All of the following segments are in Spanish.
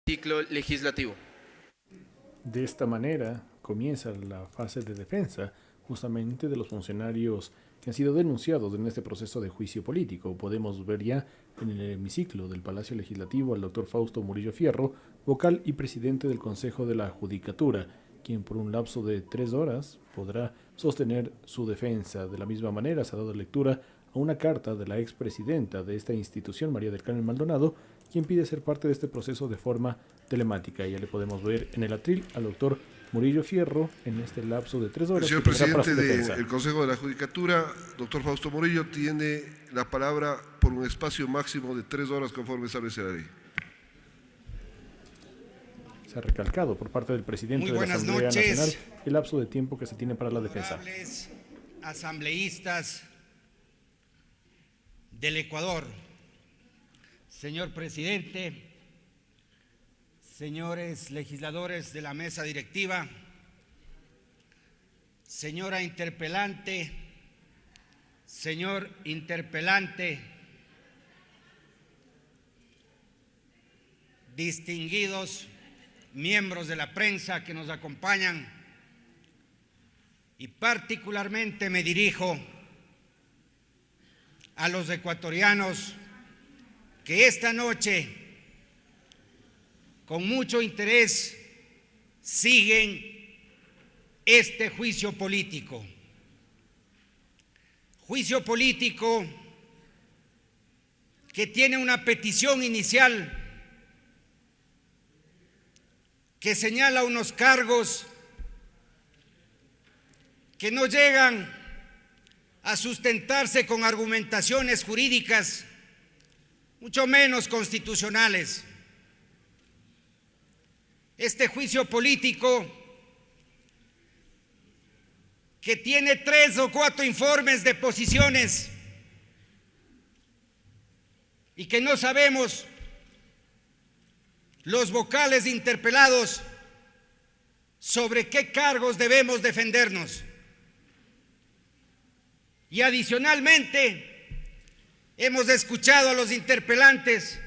ciclo legislativo. De esta manera comienza la fase de defensa justamente de los funcionarios que han sido denunciados en este proceso de juicio político. Podemos ver ya en el hemiciclo del Palacio Legislativo al doctor Fausto Murillo Fierro, vocal y presidente del Consejo de la Judicatura, quien por un lapso de 3 horas podrá sostener su defensa. De la misma manera se ha dado lectura a una carta de la expresidenta de esta institución, María del Carmen Maldonado, quien pide ser parte de este proceso de forma telemática. Ya le podemos ver en el atril al doctor Murillo Fierro en este lapso de 3 horas. Señor presidente del Consejo de la Judicatura, doctor Fausto Murillo, tiene la palabra por un espacio máximo de 3 horas conforme establece la ley. Se ha recalcado por parte del presidente de la Asamblea Nacional el lapso de tiempo que se tiene para la defensa. Asambleístas del Ecuador, señor presidente, señores legisladores de la mesa directiva, señora interpelante, señor interpelante, distinguidos miembros de la prensa que nos acompañan, y particularmente me dirijo a los ecuatorianos que esta noche con mucho interés siguen este juicio político. Juicio político que tiene una petición inicial que señala unos cargos que no llegan a sustentarse con argumentaciones jurídicas, mucho menos constitucionales. Este juicio político, que tiene 3 o 4 informes de posiciones y que no sabemos los vocales interpelados sobre qué cargos debemos defendernos. Y adicionalmente, hemos escuchado a los interpelantes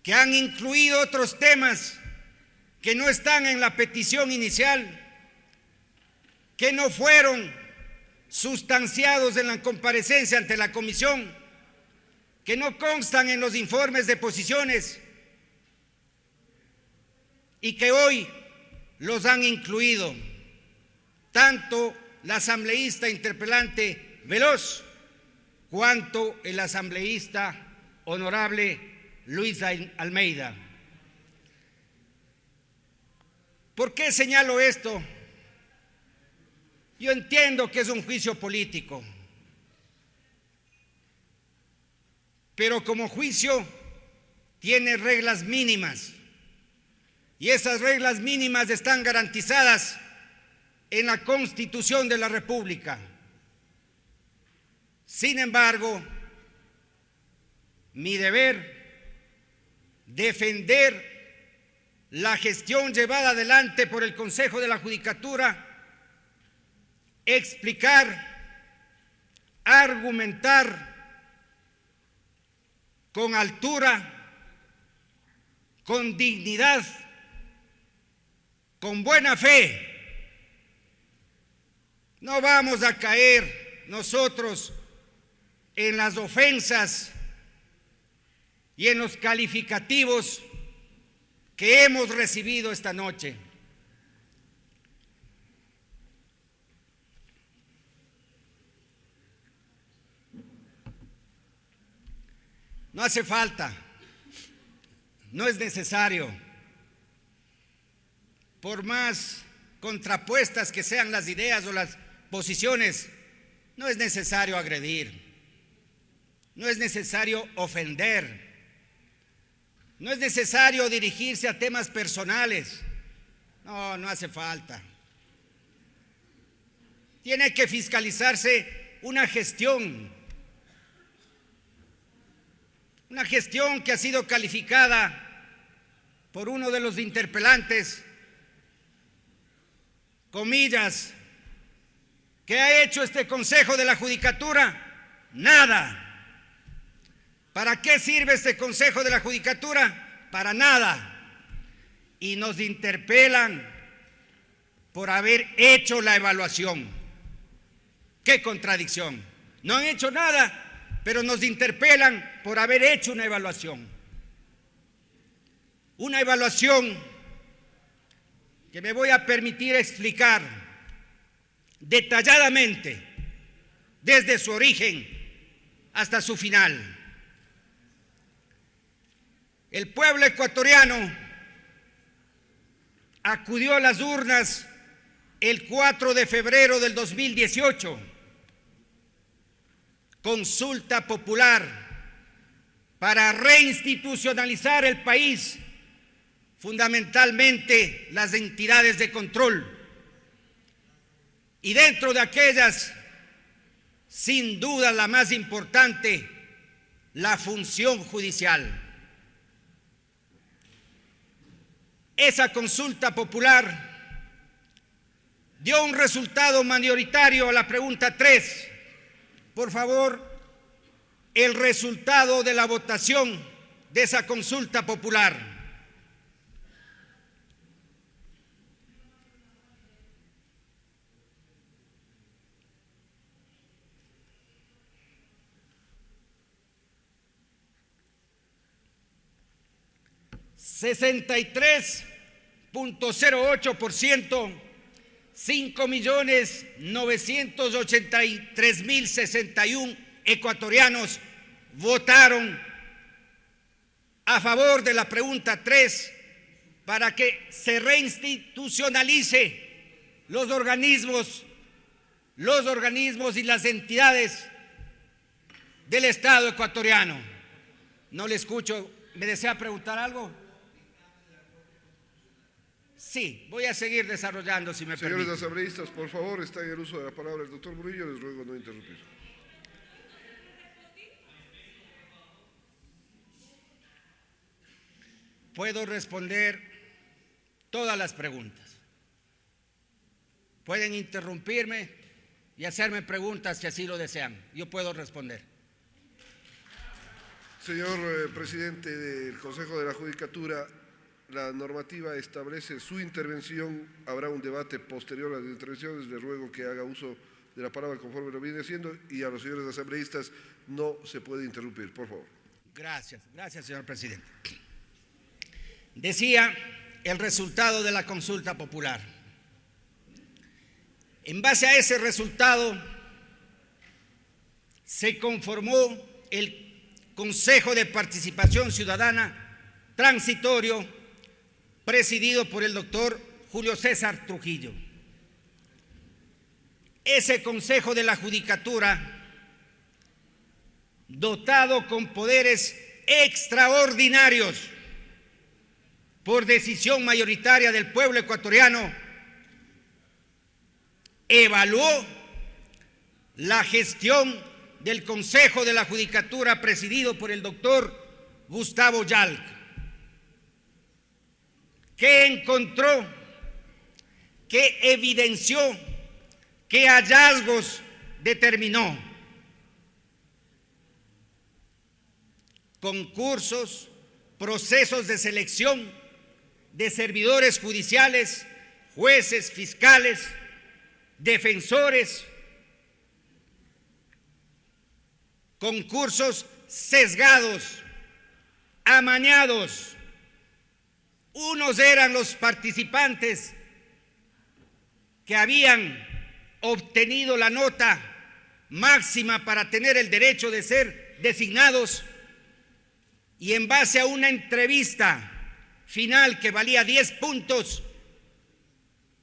que han incluido otros temas que no están en la petición inicial, que no fueron sustanciados en la comparecencia ante la comisión, que no constan en los informes de posiciones y que hoy los han incluido tanto la asambleísta interpelante Veloz cuanto el asambleísta honorable Luis Almeida. ¿Por qué señalo esto? Yo entiendo que es un juicio político, pero como juicio tiene reglas mínimas y esas reglas mínimas están garantizadas en la Constitución de la República. Sin embargo, mi deber, defender la gestión llevada adelante por el Consejo de la Judicatura, explicar, argumentar con altura, con dignidad, con buena fe. No vamos a caer nosotros en las ofensas y en los calificativos que hemos recibido esta noche. No hace falta, no es necesario, por más contrapuestas que sean las ideas o las posiciones, no es necesario agredir, no es necesario ofender, no es necesario dirigirse a temas personales. No hace falta. Tiene que fiscalizarse una gestión que ha sido calificada por uno de los interpelantes, comillas, ¿qué ha hecho este Consejo de la Judicatura? Nada. ¿Para qué sirve este Consejo de la Judicatura? para nada. Y nos interpelan por haber hecho la evaluación. ¡Qué contradicción! No han hecho nada, pero nos interpelan por haber hecho una evaluación. Una evaluación que me voy a permitir explicar detalladamente desde su origen hasta su final. El pueblo ecuatoriano acudió a las urnas el 4 de febrero del 2018, consulta popular para reinstitucionalizar el país, fundamentalmente las entidades de control. Y dentro de aquellas, sin duda la más importante, la función judicial. Esa consulta popular dio un resultado mayoritario a la pregunta 3. Por favor, el resultado de la votación de esa consulta popular. $63.08%, 5.983.061 ecuatorianos votaron a favor de la pregunta 3 para que se reinstitucionalice los organismos y las entidades del Estado ecuatoriano. No le escucho. ¿Me desea preguntar algo? Sí, voy a seguir desarrollando, si me permite. Señores asambleístas, por favor, está en el uso de la palabra el doctor Murillo, les ruego no interrumpir. Puedo responder todas las preguntas. Pueden interrumpirme y hacerme preguntas si así lo desean. Yo puedo responder. Señor presidente del Consejo de la Judicatura, la normativa establece su intervención, habrá un debate posterior a las intervenciones, le ruego que haga uso de la palabra conforme lo viene haciendo y a los señores asambleístas no se puede interrumpir, por favor. Gracias, señor presidente. Decía el resultado de la consulta popular. En base a ese resultado se conformó el Consejo de Participación Ciudadana transitorio presidido por el doctor Julio César Trujillo. Ese Consejo de la Judicatura, dotado con poderes extraordinarios por decisión mayoritaria del pueblo ecuatoriano, evaluó la gestión del Consejo de la Judicatura presidido por el doctor Gustavo Yalc, que encontró, que evidenció, qué hallazgos determinó. Concursos, procesos de selección de servidores judiciales, jueces, fiscales, defensores, concursos sesgados, amañados. Unos eran los participantes que habían obtenido la nota máxima para tener el derecho de ser designados y en base a una entrevista final que valía 10 puntos,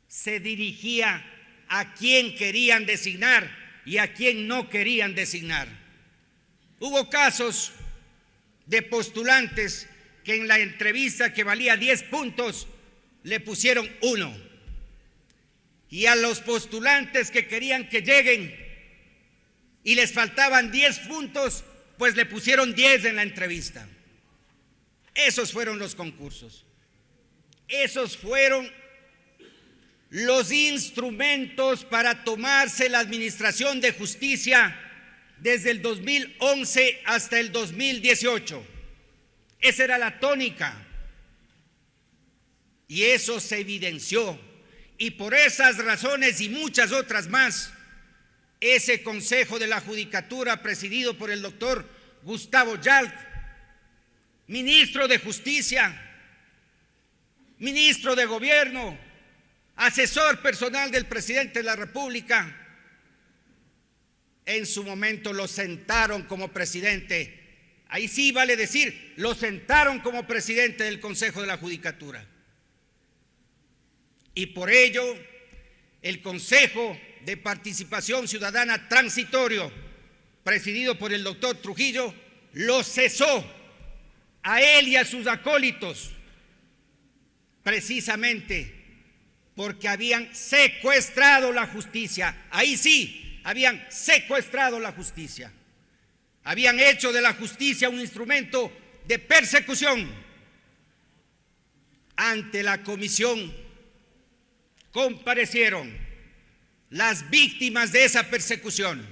se dirigía a quién querían designar y a quién no querían designar. Hubo casos de postulantes que en la entrevista que valía 10 puntos le pusieron 1. Y a los postulantes que querían que lleguen y les faltaban 10 puntos, pues le pusieron 10 en la entrevista. Esos fueron los concursos. Esos fueron los instrumentos para tomarse la administración de justicia desde el 2011 hasta el 2018. Esa era la tónica Y eso se evidenció. Y por esas razones y muchas otras más, ese Consejo de la Judicatura, presidido por el doctor Gustavo Yalt, ministro de Justicia, ministro de Gobierno, asesor personal del presidente de la República, en su momento lo sentaron como presidente. Ahí sí vale decir, lo sentaron como presidente del Consejo de la Judicatura. Y por ello, el Consejo de Participación Ciudadana Transitorio, presidido por el doctor Trujillo, lo cesó a él y a sus acólitos, precisamente porque habían secuestrado la justicia. Ahí sí, habían secuestrado la justicia. Habían hecho de la justicia un instrumento de persecución. Ante la comisión comparecieron las víctimas de esa persecución.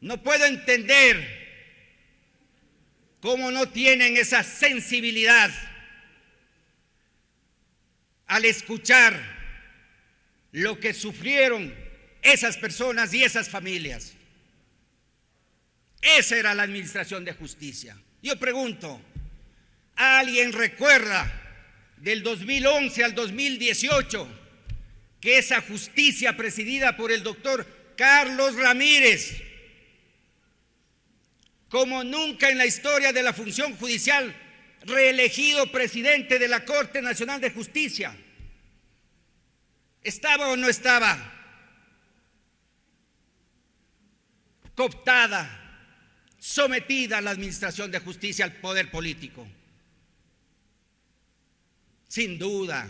No puedo entender cómo no tienen esa sensibilidad al escuchar lo que sufrieron esas personas y esas familias. Esa era la administración de justicia. Yo pregunto, ¿alguien recuerda del 2011 al 2018 que esa justicia presidida por el doctor Carlos Ramírez, como nunca en la historia de la función judicial, reelegido presidente de la Corte Nacional de Justicia, estaba o no estaba cooptada, sometida a la administración de justicia, al poder político? Sin duda.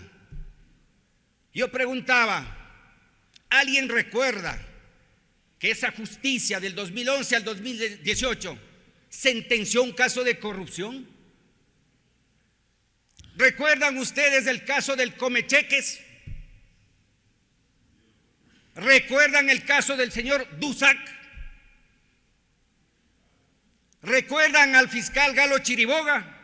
Yo preguntaba, ¿alguien recuerda que esa justicia del 2011 al 2018 sentenció un caso de corrupción? ¿Recuerdan ustedes el caso del Comecheques? ¿Recuerdan el caso del señor Dusac? ¿Recuerdan al fiscal Galo Chiriboga?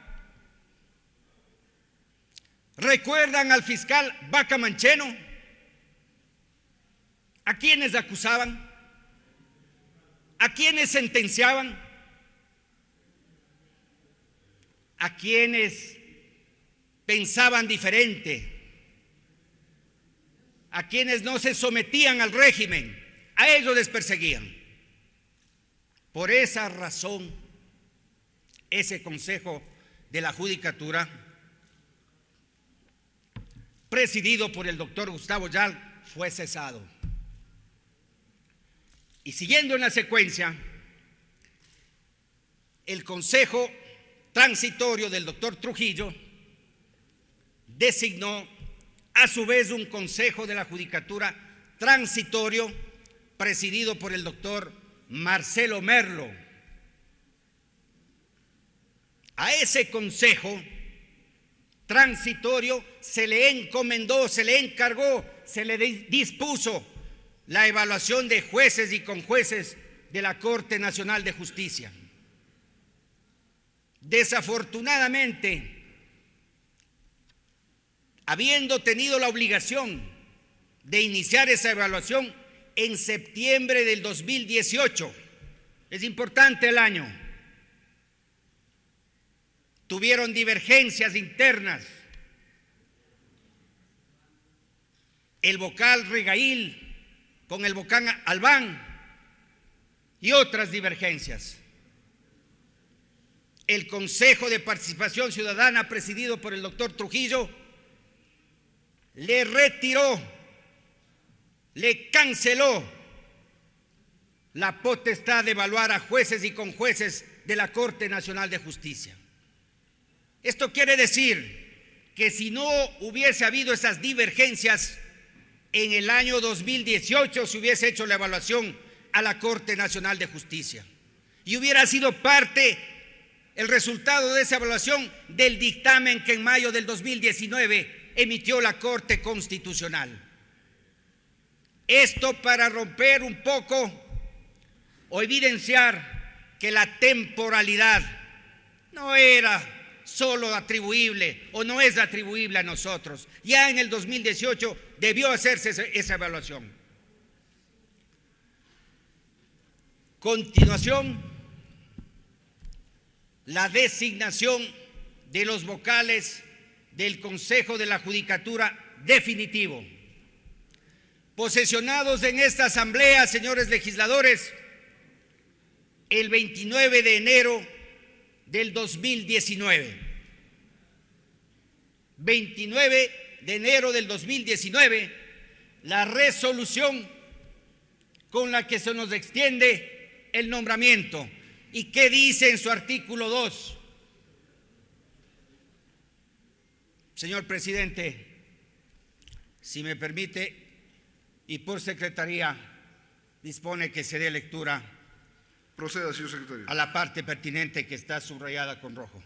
¿Recuerdan al fiscal Vaca Mancheno? ¿A quiénes acusaban? ¿A quiénes sentenciaban? ¿A quiénes pensaban diferente? ¿A quienes no se sometían al régimen? A ellos les perseguían. Por esa razón, ese Consejo de la Judicatura, presidido por el doctor Gustavo Yalt, fue cesado. Y siguiendo en la secuencia, el Consejo Transitorio del doctor Trujillo designó a su vez un Consejo de la Judicatura Transitorio presidido por el doctor Marcelo Merlo. A ese Consejo Transitorio se le encomendó, se le encargó, se le dispuso la evaluación de jueces y conjueces de la Corte Nacional de Justicia. Desafortunadamente, habiendo tenido la obligación de iniciar esa evaluación en septiembre del 2018, es importante el año, tuvieron divergencias internas. El vocal Rigail con el vocal Albán y otras divergencias. El Consejo de Participación Ciudadana, presidido por el doctor Trujillo, le retiró, le canceló la potestad de evaluar a jueces y conjueces de la Corte Nacional de Justicia. Esto quiere decir que si no hubiese habido esas divergencias, en el año 2018 se hubiese hecho la evaluación a la Corte Nacional de Justicia y hubiera sido parte, el resultado de esa evaluación, del dictamen que en mayo del 2019 emitió la Corte Constitucional. Esto para romper un poco o evidenciar que la temporalidad no era solo atribuible o no es atribuible a nosotros. Ya en el 2018 debió hacerse esa evaluación. Continuación, la designación de los vocales del Consejo de la Judicatura definitivo. Posesionados en esta asamblea, señores legisladores, el 29 de enero del 2019. 29 de enero del 2019, la resolución con la que se nos extiende el nombramiento. ¿Y qué dice en su artículo 2? Señor presidente, si me permite, y por secretaría, dispone que se dé lectura. Proceda, señor secretario. A la parte pertinente que está subrayada con rojo.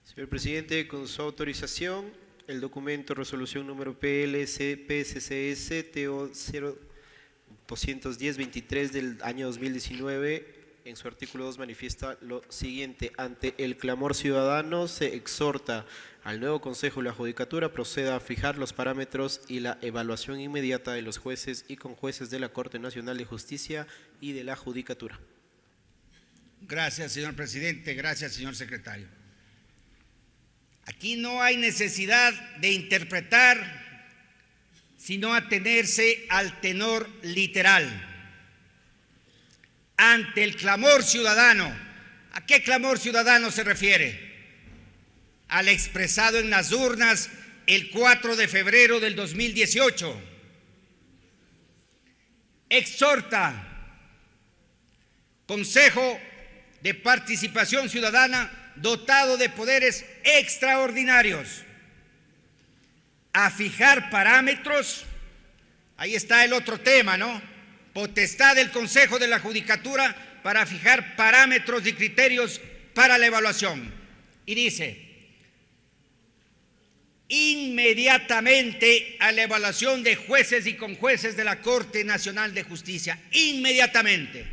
Señor presidente, con su autorización, el documento resolución número PLC-PSCS TO 0210-23 del año 2019, en su artículo 2 manifiesta lo siguiente: ante el clamor ciudadano se exhorta al nuevo Consejo de la Judicatura proceda a fijar los parámetros y la evaluación inmediata de los jueces y conjueces de la Corte Nacional de Justicia y de la Judicatura. Gracias, señor presidente. Gracias, señor secretario. Aquí no hay necesidad de interpretar, sino atenerse al tenor literal. Ante el clamor ciudadano. ¿A qué clamor ciudadano se refiere? Al expresado en las urnas el 4 de febrero del 2018. Exhorta, Consejo de Participación Ciudadana dotado de poderes extraordinarios, a fijar parámetros. Ahí está el otro tema, ¿no? Potestad del Consejo de la Judicatura para fijar parámetros y criterios para la evaluación. Y dice: inmediatamente a la evaluación de jueces y conjueces de la Corte Nacional de Justicia. Inmediatamente.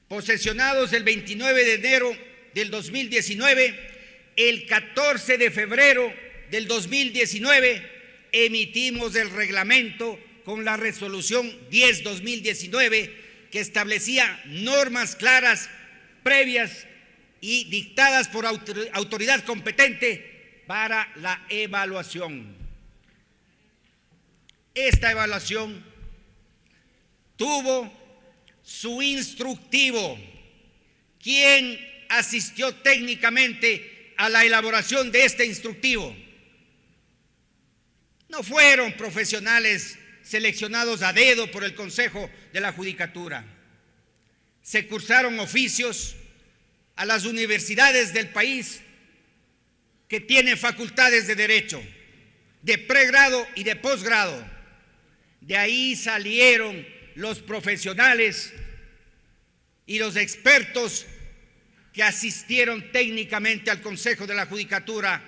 Posesionados el 29 de enero del 2019, el 14 de febrero del 2019 emitimos el reglamento con la resolución 10/2019 que establecía normas claras, previas y dictadas por autoridad competente para la evaluación. Esta evaluación tuvo su instructivo. ¿Quién asistió técnicamente a la elaboración de este instructivo? No fueron profesionales seleccionados a dedo por el Consejo de la Judicatura. Se cursaron oficios a las universidades del país que tienen facultades de derecho, de pregrado y de posgrado. De ahí salieron los profesionales y los expertos que asistieron técnicamente al Consejo de la Judicatura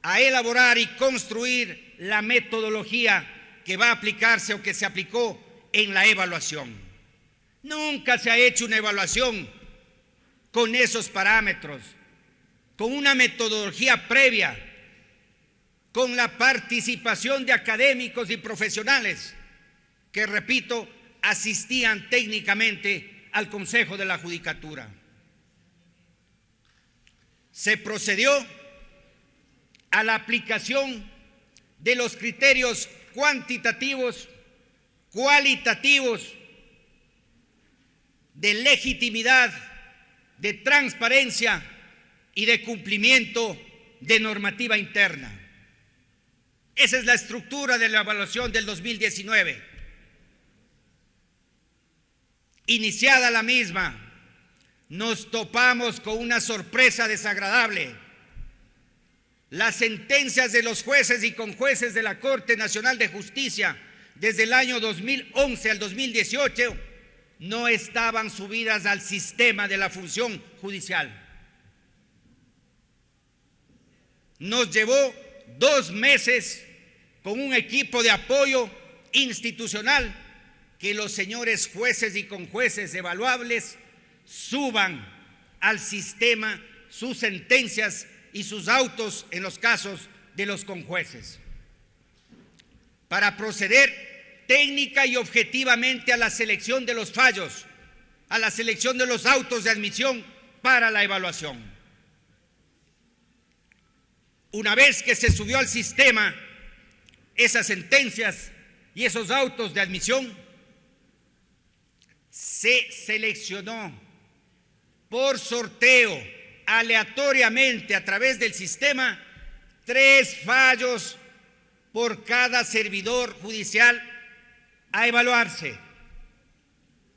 a elaborar y construir la metodología que va a aplicarse o que se aplicó en la evaluación. Nunca se ha hecho una evaluación con esos parámetros, con una metodología previa, con la participación de académicos y profesionales que, repito, asistían técnicamente al Consejo de la Judicatura. Se procedió a la aplicación de los criterios cuantitativos, cualitativos, de legitimidad, de transparencia y de cumplimiento de normativa interna. Esa es la estructura de la evaluación del 2019. Iniciada la misma, nos topamos con una sorpresa desagradable. Las sentencias de los jueces y conjueces de la Corte Nacional de Justicia desde el año 2011 al 2018 no estaban subidas al sistema de la función judicial. Nos llevó 2 meses con un equipo de apoyo institucional que los señores jueces y conjueces evaluables suban al sistema sus sentencias y sus autos en los casos de los conjueces. Para proceder técnica y objetivamente a la selección de los fallos, a la selección de los autos de admisión para la evaluación. Una vez que se subió al sistema esas sentencias y esos autos de admisión, se seleccionó por sorteo aleatoriamente a través del sistema 3 fallos por cada servidor judicial a evaluarse.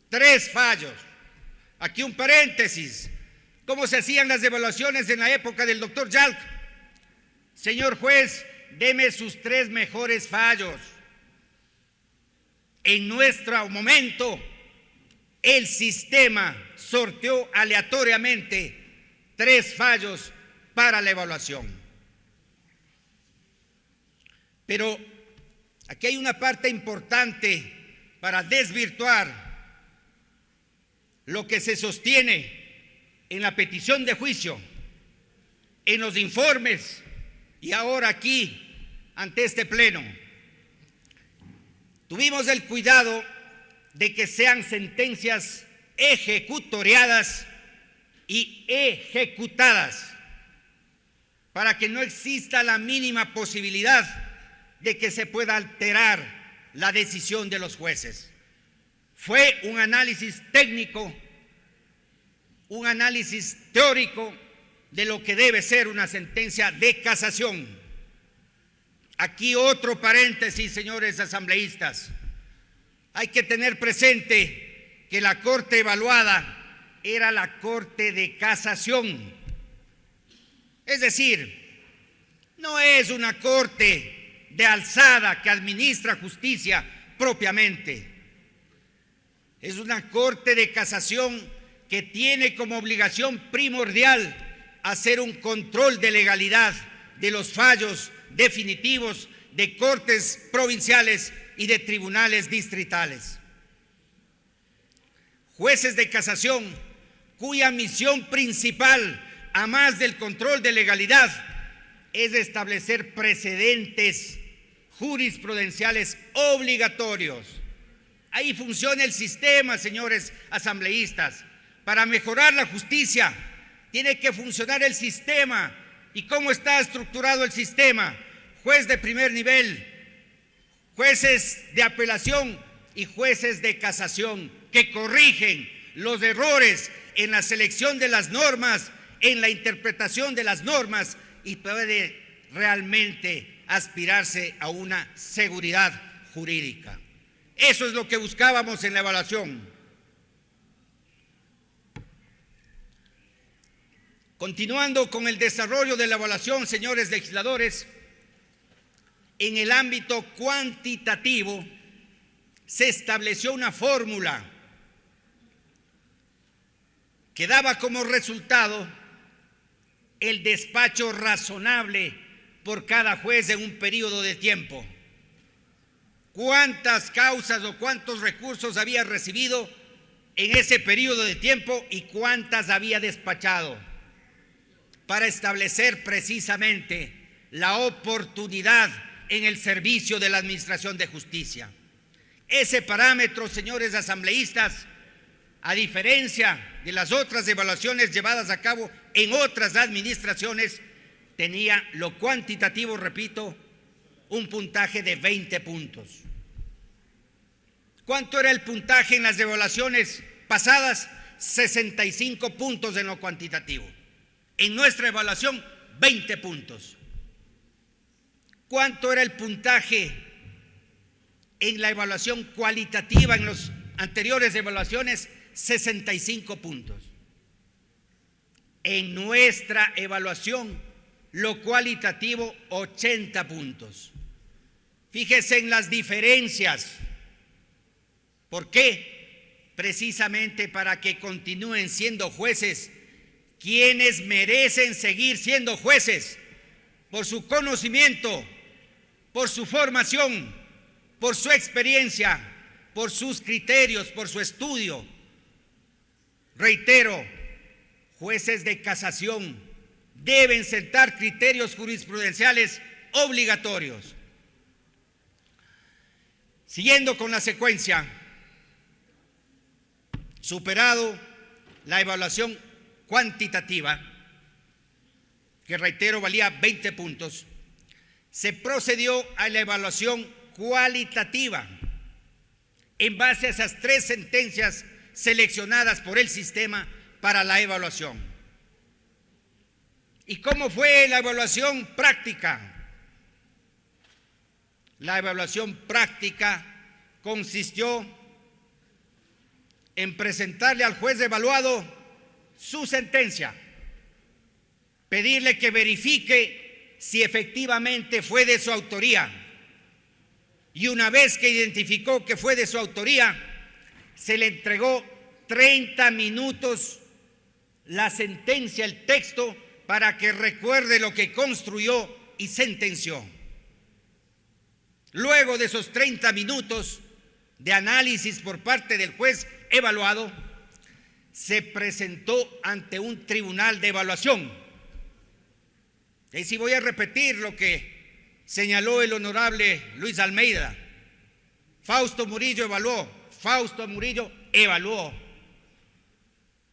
3 fallos. Aquí un paréntesis. ¿Cómo se hacían las evaluaciones en la época del doctor Yalc? Señor juez, deme sus 3 mejores fallos. En nuestro momento, el sistema sorteó aleatoriamente 3 fallos para la evaluación. Pero aquí hay una parte importante para desvirtuar lo que se sostiene en la petición de juicio, en los informes y ahora aquí ante este pleno. Tuvimos el cuidado de que sean sentencias ejecutoriadas y ejecutadas para que no exista la mínima posibilidad de que se pueda alterar la decisión de los jueces. Fue un análisis técnico, un análisis teórico de lo que debe ser una sentencia de casación. Aquí otro paréntesis, señores asambleístas. Hay que tener presente que la Corte evaluada era la Corte de Casación. Es decir, no es una Corte de alzada que administra justicia propiamente. Es una Corte de Casación que tiene como obligación primordial hacer un control de legalidad de los fallos definitivos de cortes provinciales y de tribunales distritales. Jueces de casación cuya misión principal, a más del control de legalidad, es establecer precedentes jurisprudenciales obligatorios. Ahí funciona el sistema, señores asambleístas. Para mejorar la justicia tiene que funcionar el sistema. ¿Y cómo está estructurado el sistema? Juez de primer nivel, jueces de apelación y jueces de casación que corrigen los errores en la selección de las normas, en la interpretación de las normas, y puede realmente aspirarse a una seguridad jurídica. Eso es lo que buscábamos en la evaluación. Continuando con el desarrollo de la evaluación, señores legisladores, en el ámbito cuantitativo se estableció una fórmula que daba como resultado el despacho razonable por cada juez en un periodo de tiempo. ¿Cuántas causas o cuántos recursos había recibido en ese periodo de tiempo y cuántas había despachado? Para establecer precisamente la oportunidad en el servicio de la administración de justicia. Ese parámetro, señores asambleístas, a diferencia de las otras evaluaciones llevadas a cabo en otras administraciones, tenía lo cuantitativo, repito, un puntaje de 20 puntos. ¿Cuánto era el puntaje en las evaluaciones pasadas? 65 puntos en lo cuantitativo. En nuestra evaluación, 20 puntos. ¿Cuánto era el puntaje en la evaluación cualitativa en las anteriores evaluaciones? 65 puntos. En nuestra evaluación, lo cualitativo, 80 puntos. Fíjese en las diferencias. ¿Por qué? Precisamente para que continúen siendo jueces quienes merecen seguir siendo jueces por su conocimiento, por su formación, por su experiencia, por sus criterios, por su estudio. Reitero, jueces de casación deben sentar criterios jurisprudenciales obligatorios. Siguiendo con la secuencia, superado la evaluación cuantitativa, que reitero valía 20 puntos, se procedió a la evaluación cualitativa en base a esas 3 sentencias seleccionadas por el sistema para la evaluación. ¿Y cómo fue la evaluación práctica? La evaluación práctica consistió en presentarle al juez evaluado su sentencia, pedirle que verifique si efectivamente fue de su autoría, y una vez que identificó que fue de su autoría, se le entregó 30 minutos la sentencia, el texto, para que recuerde lo que construyó y sentenció. Luego de esos 30 minutos de análisis por parte del juez evaluado, se presentó ante un tribunal de evaluación. Y si voy a repetir lo que señaló el honorable Luis Almeida: Fausto Murillo evaluó, Fausto Murillo evaluó,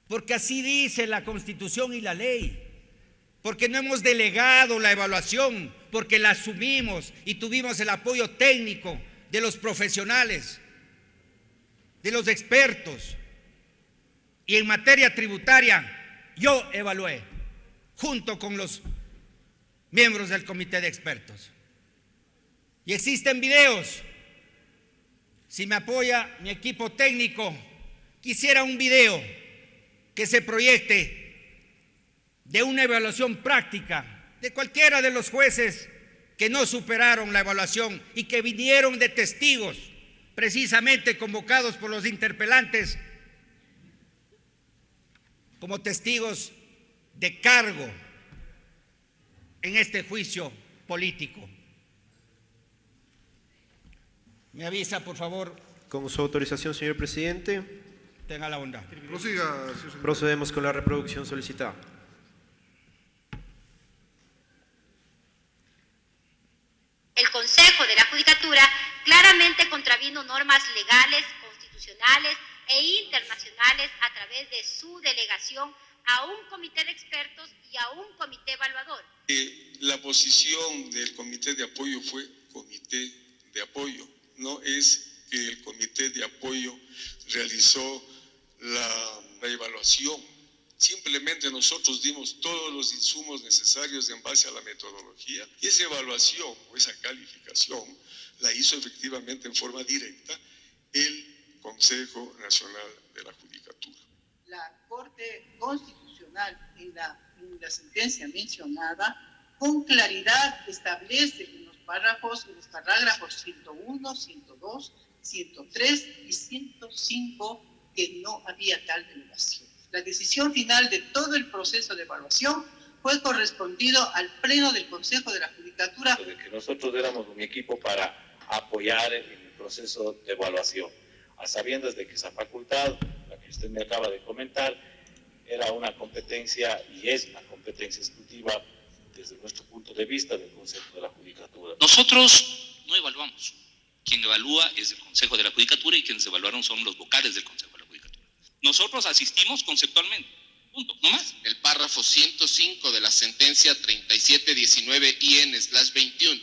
porque así dice la Constitución y la ley, porque no hemos delegado la evaluación, porque la asumimos y tuvimos el apoyo técnico de los profesionales, de los expertos. Y en materia tributaria yo evalué junto con los miembros del comité de expertos. Y existen videos. Si me apoya mi equipo técnico, quisiera un video que se proyecte de una evaluación práctica de cualquiera de los jueces que no superaron la evaluación y que vinieron de testigos, precisamente convocados por los interpelantes como testigos de cargo en este juicio político. Me avisa, por favor. Con su autorización, señor presidente. Tenga la bondad. Prosiga, señor secretario. Procedemos con la reproducción solicitada. El Consejo de la Judicatura claramente contravino normas legales, constitucionales e internacionales a través de su delegación a un comité de expertos y a un comité evaluador. La posición del comité de apoyo fue comité de apoyo, no es que el comité de apoyo realizó la evaluación. Simplemente nosotros dimos todos los insumos necesarios en base a la metodología, y esa evaluación o esa calificación la hizo efectivamente en forma directa el Consejo Nacional de la Judicatura. La Corte Constitucional en la sentencia mencionada con claridad establece en los parágrafos 101, 102, 103 y 105 que no había tal delegación. La decisión final de todo el proceso de evaluación fue correspondido al Pleno del Consejo de la Judicatura. De que nosotros éramos un equipo para apoyar el proceso de evaluación, a sabiendas de que esa facultad, la que usted me acaba de comentar, era una competencia y es una competencia exclusiva desde nuestro punto de vista del Consejo de la Judicatura. Nosotros no evaluamos. Quien evalúa es el Consejo de la Judicatura y quienes evaluaron son los vocales del Consejo de la Judicatura. Nosotros asistimos conceptualmente. Punto, no más. El párrafo 105 de la sentencia 3719-IN/21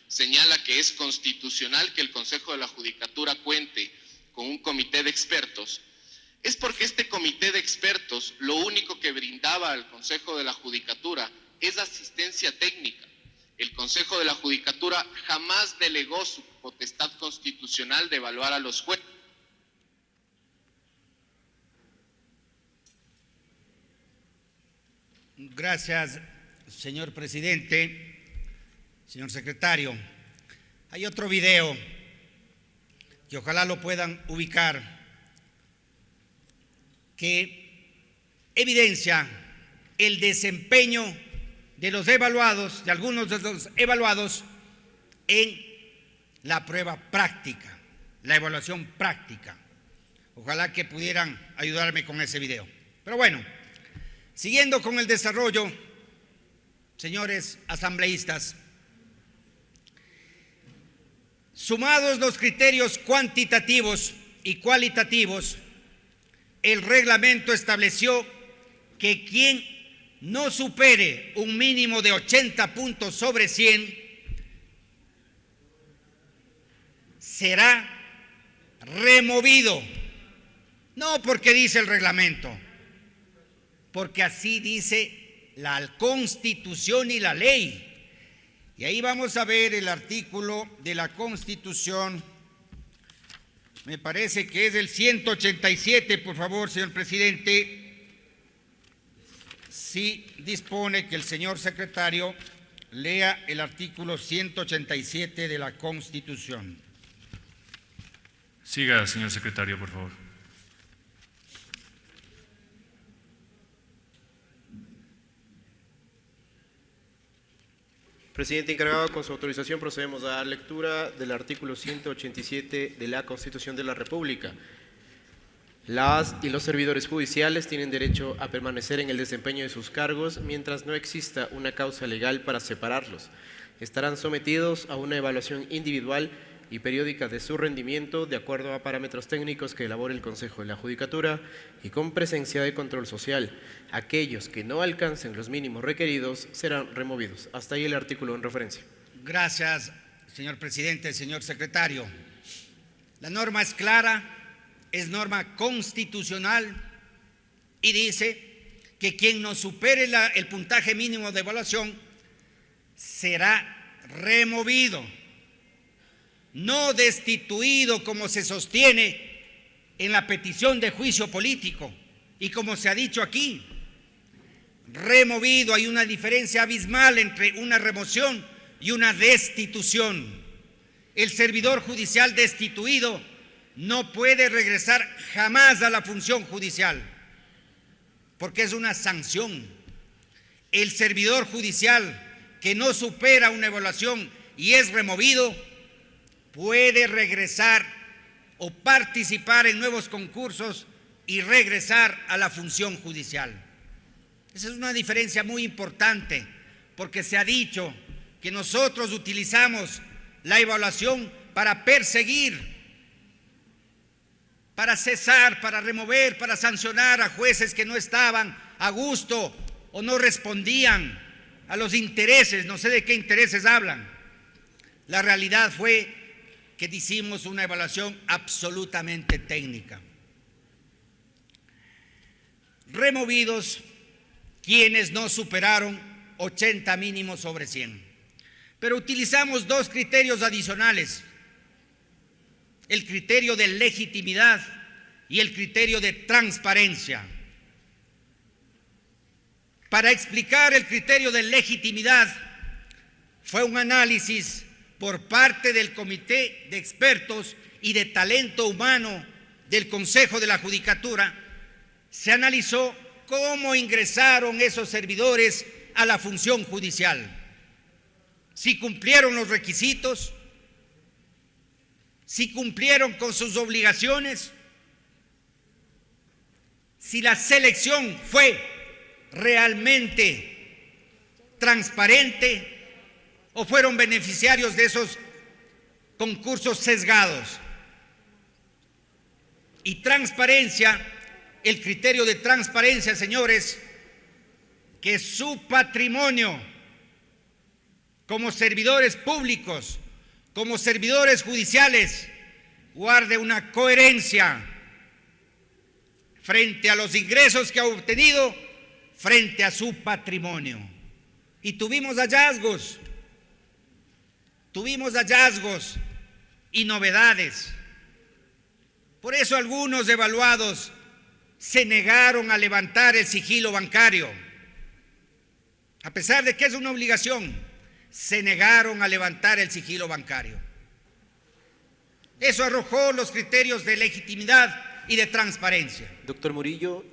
señala que es constitucional que el Consejo de la Judicatura cuente con un comité de expertos. Es porque este comité de expertos lo único que brindaba al Consejo de la Judicatura es asistencia técnica. El Consejo de la Judicatura jamás delegó su potestad constitucional de evaluar a los jueces. Gracias, señor presidente, señor secretario. Hay otro video que ojalá lo puedan ubicar, que evidencia el desempeño de los evaluados, de algunos de los evaluados en la prueba práctica, la evaluación práctica. Ojalá que pudieran ayudarme con ese video. Pero bueno, siguiendo con el desarrollo señores asambleístas, sumados los criterios cuantitativos y cualitativos, el reglamento estableció que quien no supere un mínimo de 80 puntos sobre 100 será removido. No porque dice el reglamento, porque así dice la Constitución y la ley. Y ahí vamos a ver el artículo de la Constitución, me parece que es el 187, por favor, señor presidente, si dispone que el señor secretario lea el artículo 187 de la Constitución. Siga, señor secretario, por favor. Presidente encargado, con su autorización procedemos a dar lectura del artículo 187 de la Constitución de la República. Las y los servidores judiciales tienen derecho a permanecer en el desempeño de sus cargos mientras no exista una causa legal para separarlos. Estarán sometidos a una evaluación individual y periódica de su rendimiento de acuerdo a parámetros técnicos que elabore el Consejo de la Judicatura y con presencia de control social. Aquellos que no alcancen los mínimos requeridos serán removidos. Hasta ahí el artículo en referencia. Gracias, señor presidente, señor secretario. La norma es clara, es norma constitucional y dice que quien no supere el puntaje mínimo de evaluación será removido, no destituido como se sostiene en la petición de juicio político y como se ha dicho aquí. Removido, hay una diferencia abismal entre una remoción y una destitución. El servidor judicial destituido no puede regresar jamás a la función judicial porque es una sanción. El servidor judicial que no supera una evaluación y es removido puede regresar o participar en nuevos concursos y regresar a la función judicial. Esa es una diferencia muy importante, porque se ha dicho que nosotros utilizamos la evaluación para perseguir, para cesar, para remover, para sancionar a jueces que no estaban a gusto o no respondían a los intereses, no sé de qué intereses hablan. La realidad fue que hicimos una evaluación absolutamente técnica. Removidos quienes no superaron 80 mínimos sobre 100. Pero utilizamos dos criterios adicionales: el criterio de legitimidad y el criterio de transparencia. Para explicar el criterio de legitimidad fue un análisis por parte del Comité de Expertos y de Talento Humano del Consejo de la Judicatura. Se analizó cómo ingresaron esos servidores a la función judicial, si cumplieron los requisitos, si cumplieron con sus obligaciones, si la selección fue realmente transparente o fueron beneficiarios de esos concursos sesgados. Y transparencia, el criterio de transparencia, señores, que su patrimonio como servidores públicos, como servidores judiciales, guarde una coherencia frente a los ingresos que ha obtenido, frente a su patrimonio. Y tuvimos hallazgos y novedades. Por eso algunos evaluados se negaron a levantar el sigilo bancario. A pesar de que es una obligación, se negaron a levantar el sigilo bancario. Eso arrojó los criterios de legitimidad y de transparencia. Doctor Murillo,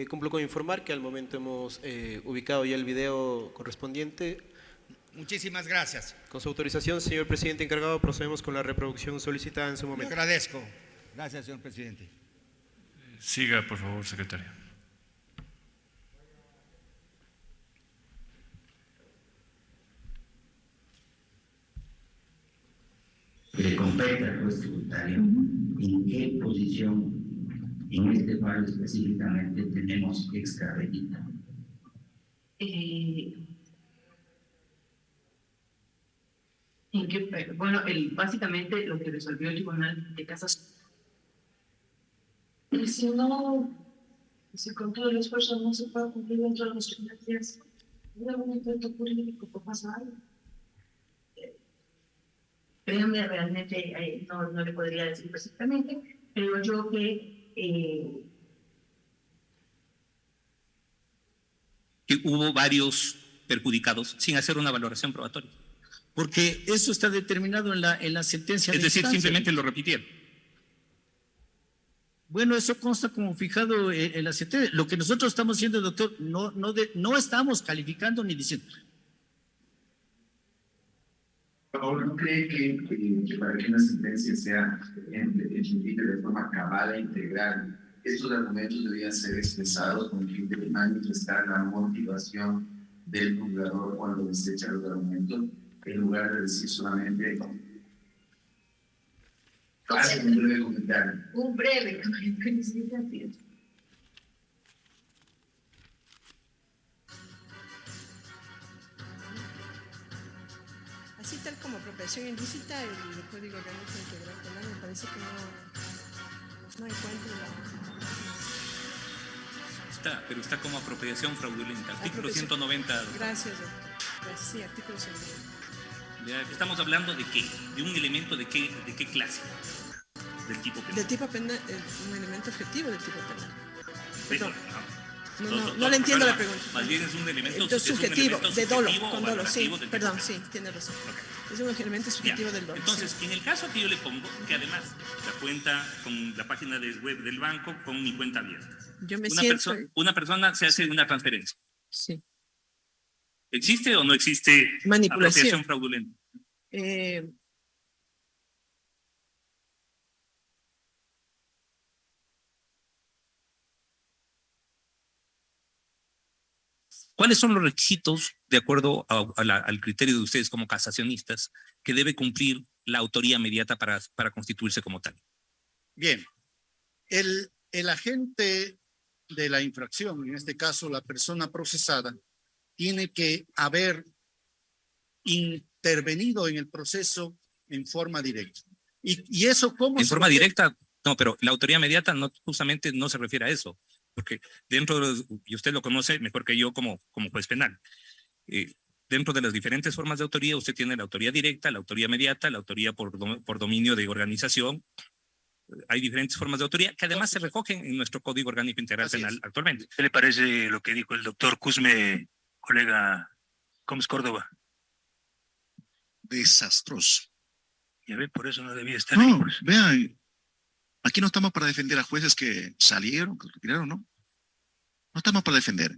cumplo con informar que al momento hemos ubicado ya el video correspondiente. Muchísimas gracias. Con su autorización, señor presidente encargado, procedemos con la reproducción solicitada en su momento. Le agradezco. Gracias, señor presidente. Siga, por favor, secretario. que le compete al juez tributario, en qué posición en este fallo específicamente tenemos excarrerita. Bueno, básicamente lo que resolvió el Tribunal de Casación. Si no, si con todo el esfuerzo no se puede cumplir dentro de los 30 días, ¿hay algún intento jurídico que pasa algo? Créanme, realmente no le podría decir precisamente, pero yo que hubo varios perjudicados sin hacer una valoración probatoria. Porque eso está determinado en la sentencia. Es decir, simplemente lo repitieron. Bueno, eso consta como fijado en la sentencia. Lo que nosotros estamos haciendo, doctor, no estamos calificando ni diciendo. ¿No cree que para que una sentencia sea emitida de forma cabal e integral, estos argumentos deberían ser expresados con el fin de manifestar la motivación del juzgador cuando desecha los argumentos, en lugar de decir solamente un breve comentario? Un breve comentario. Así tal como apropiación ilícita, el Código Orgánico Integral Penal me parece que no encuentro Pero está como apropiación fraudulenta. Artículo 190. Gracias, doctor. Gracias, sí, artículo 190. Estamos hablando de qué, de un elemento de qué clase, del tipo penal. Del tipo penal, un elemento objetivo del tipo penal. Perdón, no le entiendo la pregunta. Más bien es un elemento subjetivo, de dolo, con dolo, sí, del perdón, sí, tiene razón. Okay. Es un elemento subjetivo del dolo. Entonces, sí. En el caso que yo le pongo, que además la cuenta con la página web del banco con mi cuenta abierta. Una persona se hace una transferencia. Sí. ¿Existe o no existe apropiación fraudulenta? ¿Cuáles son los requisitos, de acuerdo al criterio de ustedes como casacionistas, que debe cumplir la autoría inmediata para constituirse como tal? Bien, el agente de la infracción, en este caso la persona procesada, tiene que haber intervenido en el proceso en forma directa. ¿Y eso cómo? En forma directa, no, pero la autoría inmediata justamente no se refiere a eso, porque y usted lo conoce mejor que yo como juez penal, dentro de las diferentes formas de autoría, usted tiene la autoría directa, la autoría inmediata, la autoría por dominio de organización. Hay diferentes formas de autoría que además se recogen en nuestro Código Orgánico Integral Penal actualmente. ¿Qué le parece lo que dijo el doctor Cusme, colega Comes Córdoba? Desastroso. Ya ve, por eso no debía estar. No, vean, aquí no estamos para defender a jueces que salieron, que retiraron, ¿no? No estamos para defender.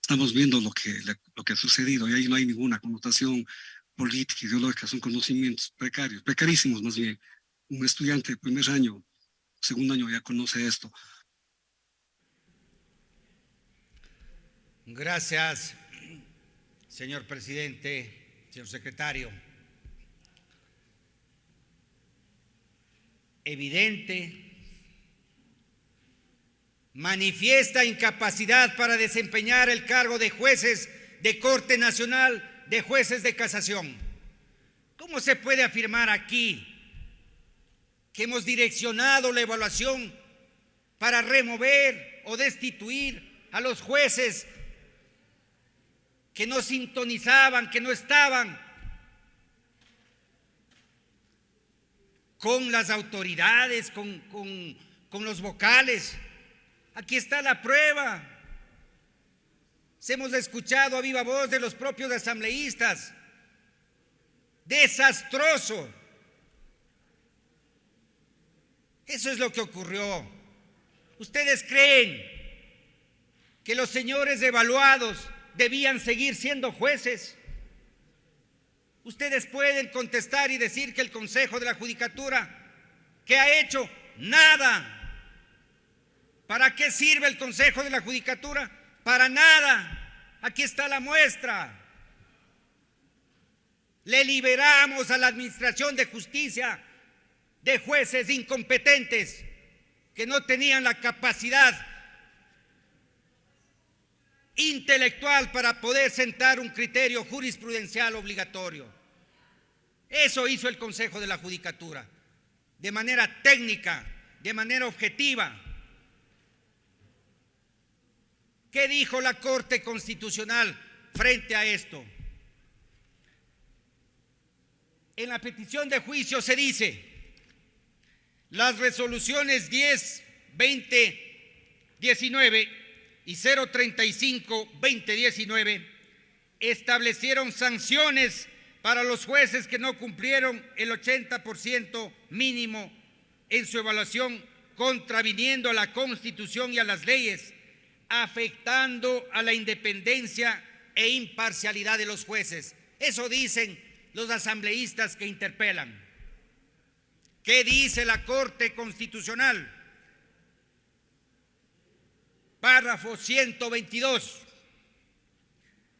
Estamos viendo lo que ha sucedido y ahí no hay ninguna connotación política, ideológica, son conocimientos precarios, precarísimos más bien. Un estudiante de primer año, segundo año ya conoce esto. Gracias, señor presidente, señor secretario. Evidente, manifiesta incapacidad para desempeñar el cargo de jueces de Corte Nacional de Jueces de Casación. ¿Cómo se puede afirmar aquí que hemos direccionado la evaluación para remover o destituir a los jueces que no sintonizaban, que no estaban con las autoridades, con los vocales? Aquí está la prueba. Hemos escuchado a viva voz de los propios asambleístas. Desastroso. Eso es lo que ocurrió. ¿Ustedes creen que los señores evaluados debían seguir siendo jueces? Ustedes pueden contestar y decir que el Consejo de la Judicatura, ¿qué ha hecho? Nada. ¿Para qué sirve el Consejo de la Judicatura? Para nada. Aquí está la muestra. Le liberamos a la Administración de Justicia de jueces incompetentes que no tenían la capacidad intelectual para poder sentar un criterio jurisprudencial obligatorio. Eso hizo el Consejo de la Judicatura, de manera técnica, de manera objetiva. ¿Qué dijo la Corte Constitucional frente a esto? En la petición de juicio se dice: las resoluciones 10-2019 y 035-2019 establecieron sanciones para los jueces que no cumplieron el 80% mínimo en su evaluación, contraviniendo a la Constitución y a las leyes, afectando a la independencia e imparcialidad de los jueces. Eso dicen los asambleístas que interpelan. ¿Qué dice la Corte Constitucional? Párrafo 122.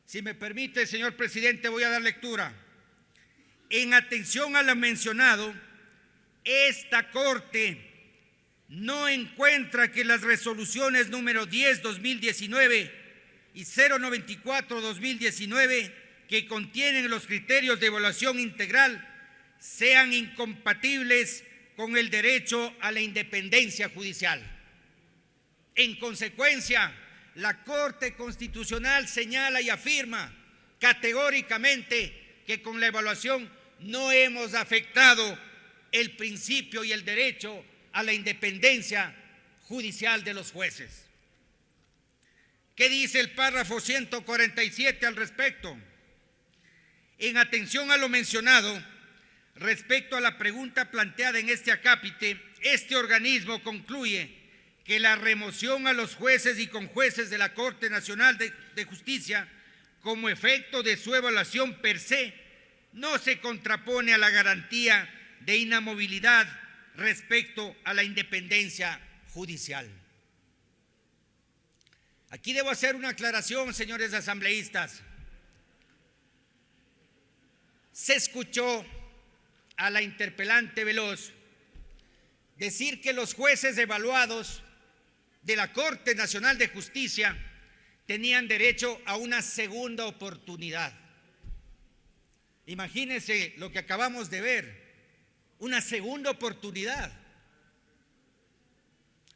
Si me permite, señor presidente, voy a dar lectura. En atención a lo mencionado, esta Corte no encuentra que las resoluciones número 10-2019 y 094-2019, que contienen los criterios de evaluación integral, sean incompatibles con el derecho a la independencia judicial. En consecuencia, la Corte Constitucional señala y afirma categóricamente que con la evaluación no hemos afectado el principio y el derecho a la independencia judicial de los jueces. ¿Qué dice el párrafo 147 al respecto? En atención a lo mencionado, respecto a la pregunta planteada en este acápite, este organismo concluye que la remoción a los jueces y conjueces de la Corte Nacional de Justicia, como efecto de su evaluación per se, no se contrapone a la garantía de inamovilidad respecto a la independencia judicial. Aquí debo hacer una aclaración, señores asambleístas. Se escuchó a la interpelante Veloz decir que los jueces evaluados de la Corte Nacional de Justicia tenían derecho a una segunda oportunidad. Imagínense lo que acabamos de ver, una segunda oportunidad.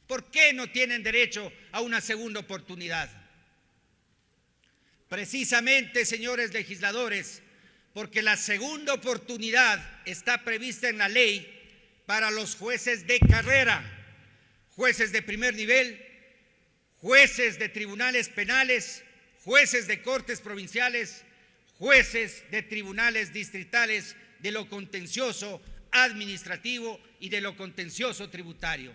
¿Por qué no tienen derecho a una segunda oportunidad? Precisamente, señores legisladores, porque la segunda oportunidad está prevista en la ley para los jueces de carrera, jueces de primer nivel, jueces de tribunales penales, jueces de cortes provinciales, jueces de tribunales distritales de lo contencioso administrativo y de lo contencioso tributario.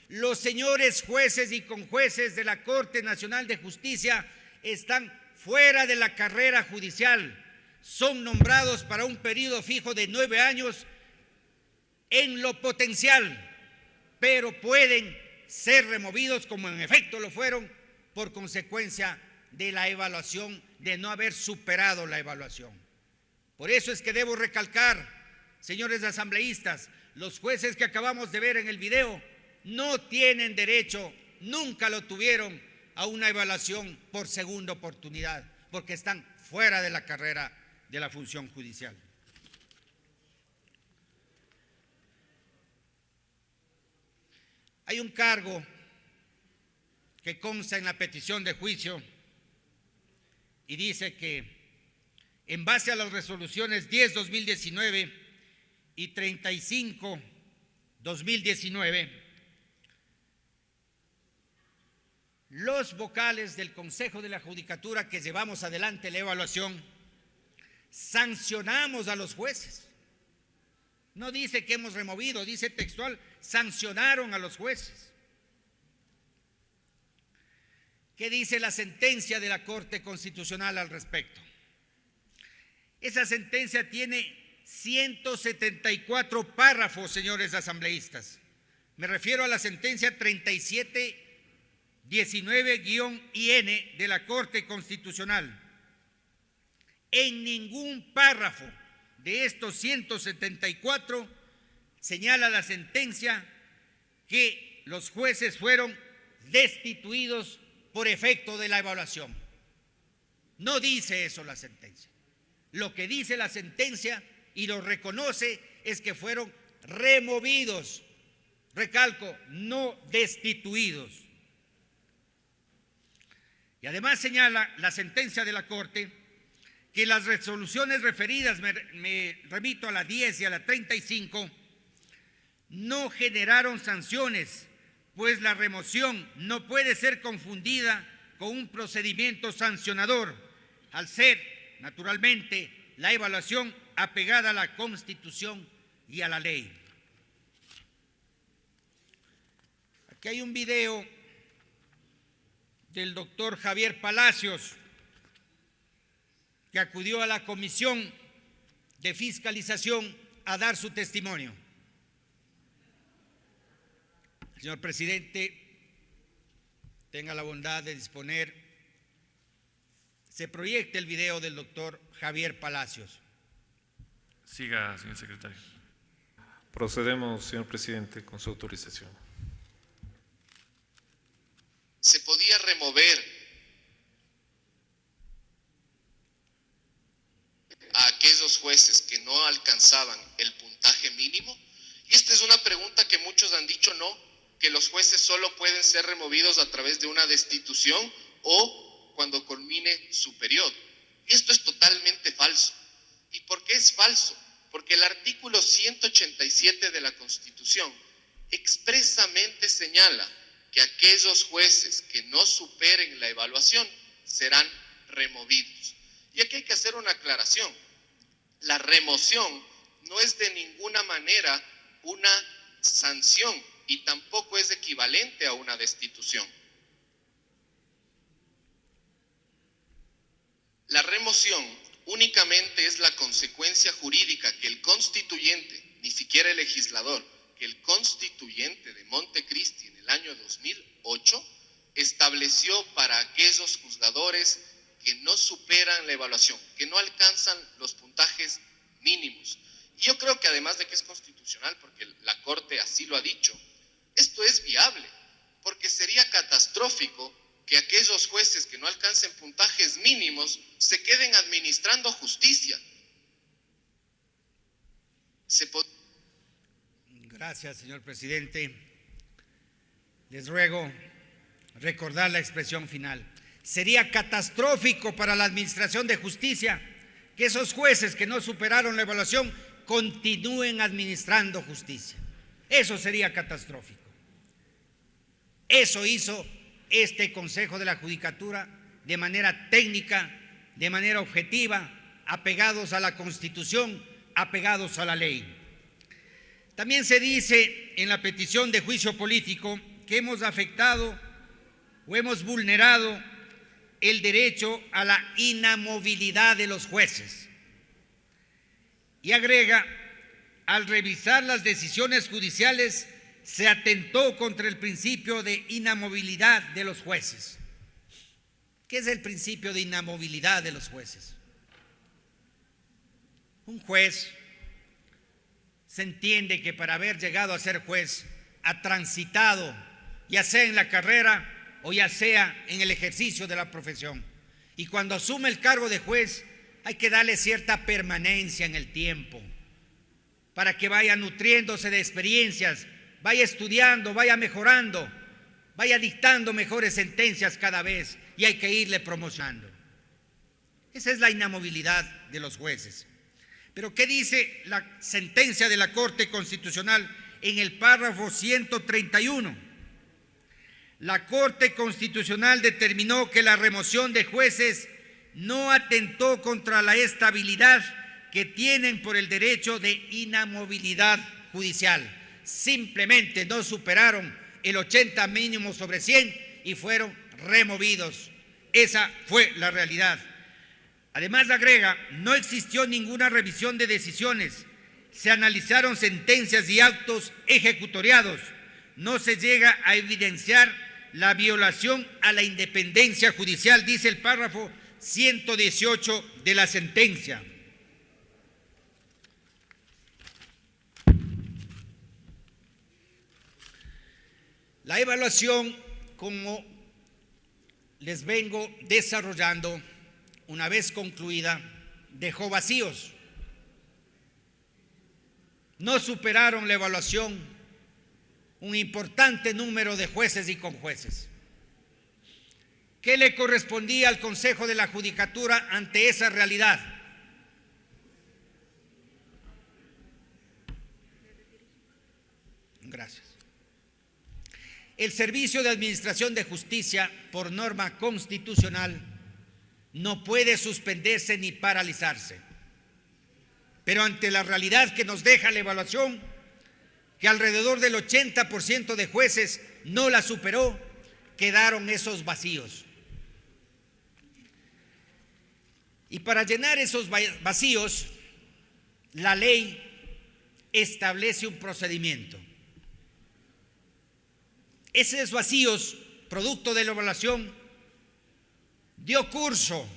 Los señores jueces y conjueces de la Corte Nacional de Justicia están fuera de la carrera judicial. Son nombrados para un periodo fijo de 9 años en lo potencial, pero pueden ser removidos, como en efecto lo fueron, por consecuencia de la evaluación, de no haber superado la evaluación. Por eso es que debo recalcar, señores asambleístas, los jueces que acabamos de ver en el video no tienen derecho, nunca lo tuvieron, a una evaluación por segunda oportunidad, porque están fuera de la carrera de la función judicial. Hay un cargo que consta en la petición de juicio y dice que en base a las resoluciones 10-2019 y 35-2019, los vocales del Consejo de la Judicatura que llevamos adelante la evaluación, sancionamos a los jueces. No dice que hemos removido, dice textual, sancionaron a los jueces. ¿Qué dice la sentencia de la Corte Constitucional al respecto? Esa sentencia tiene 174 párrafos, señores asambleístas. Me refiero a la sentencia 3719-IN de la Corte Constitucional. En ningún párrafo de estos 174, señala la sentencia que los jueces fueron destituidos por efecto de la evaluación. No dice eso la sentencia. Lo que dice la sentencia, y lo reconoce, es que fueron removidos. Recalco, no destituidos. Y además señala la sentencia de la Corte que las resoluciones referidas, me remito a la 10 y a la 35, no generaron sanciones, pues la remoción no puede ser confundida con un procedimiento sancionador, al ser, naturalmente, la evaluación apegada a la Constitución y a la ley. Aquí hay un video del doctor Javier Palacios, que acudió a la Comisión de Fiscalización a dar su testimonio. Señor presidente, tenga la bondad de disponer, se proyecte el video del doctor Javier Palacios. Siga, señor secretario. Procedemos, señor presidente, con su autorización. Se podía remover a aquellos jueces que no alcanzaban el puntaje mínimo. Y esta es una pregunta que muchos han dicho, no, que los jueces solo pueden ser removidos a través de una destitución o cuando culmine su periodo. Y esto es totalmente falso. ¿Y por qué es falso? Porque el artículo 187 de la Constitución expresamente señala que aquellos jueces que no superen la evaluación serán removidos. Y aquí hay que hacer una aclaración. La remoción no es de ninguna manera una sanción y tampoco es equivalente a una destitución. La remoción únicamente es la consecuencia jurídica que el constituyente, ni siquiera el legislador, que el constituyente de Montecristi en el año 2008 estableció para aquellos juzgadores que no superan la evaluación, que no alcanzan los puntajes mínimos. Y yo creo que además de que es constitucional, porque la Corte así lo ha dicho, esto es viable, porque sería catastrófico que aquellos jueces que no alcancen puntajes mínimos se queden administrando justicia. Gracias, señor presidente. Les ruego recordar la expresión final. Sería catastrófico para la administración de justicia que esos jueces que no superaron la evaluación continúen administrando justicia. Eso sería catastrófico. Eso hizo este Consejo de la Judicatura de manera técnica, de manera objetiva, apegados a la Constitución, apegados a la ley. También se dice en la petición de juicio político que hemos afectado o hemos vulnerado el derecho a la inamovilidad de los jueces. Y agrega, al revisar las decisiones judiciales, se atentó contra el principio de inamovilidad de los jueces. ¿Qué es el principio de inamovilidad de los jueces? Un juez se entiende que para haber llegado a ser juez ha transitado, ya sea en la carrera o ya sea en el ejercicio de la profesión. Y cuando asume el cargo de juez hay que darle cierta permanencia en el tiempo para que vaya nutriéndose de experiencias, vaya estudiando, vaya mejorando, vaya dictando mejores sentencias cada vez y hay que irle promocionando. Esa es la inamovilidad de los jueces. Pero ¿qué dice la sentencia de la Corte Constitucional en el párrafo 131? La Corte Constitucional determinó que la remoción de jueces no atentó contra la estabilidad que tienen por el derecho de inamovilidad judicial. Simplemente no superaron el 80 mínimo sobre 100 y fueron removidos. Esa fue la realidad. Además agrega, no existió ninguna revisión de decisiones, se analizaron sentencias y actos ejecutoriados, no se llega a evidenciar la violación a la independencia judicial, dice el párrafo 118 de la sentencia. La evaluación, como les vengo desarrollando, una vez concluida, dejó vacíos. No superaron la evaluación un importante número de jueces y conjueces. ¿Qué le correspondía al Consejo de la Judicatura ante esa realidad? Gracias. El Servicio de Administración de Justicia, por norma constitucional, no puede suspenderse ni paralizarse. Pero ante la realidad que nos deja la evaluación, que alrededor del 80% de jueces no la superó, quedaron esos vacíos. Y para llenar esos vacíos, la ley establece un procedimiento. Esos vacíos, producto de la evaluación, dio curso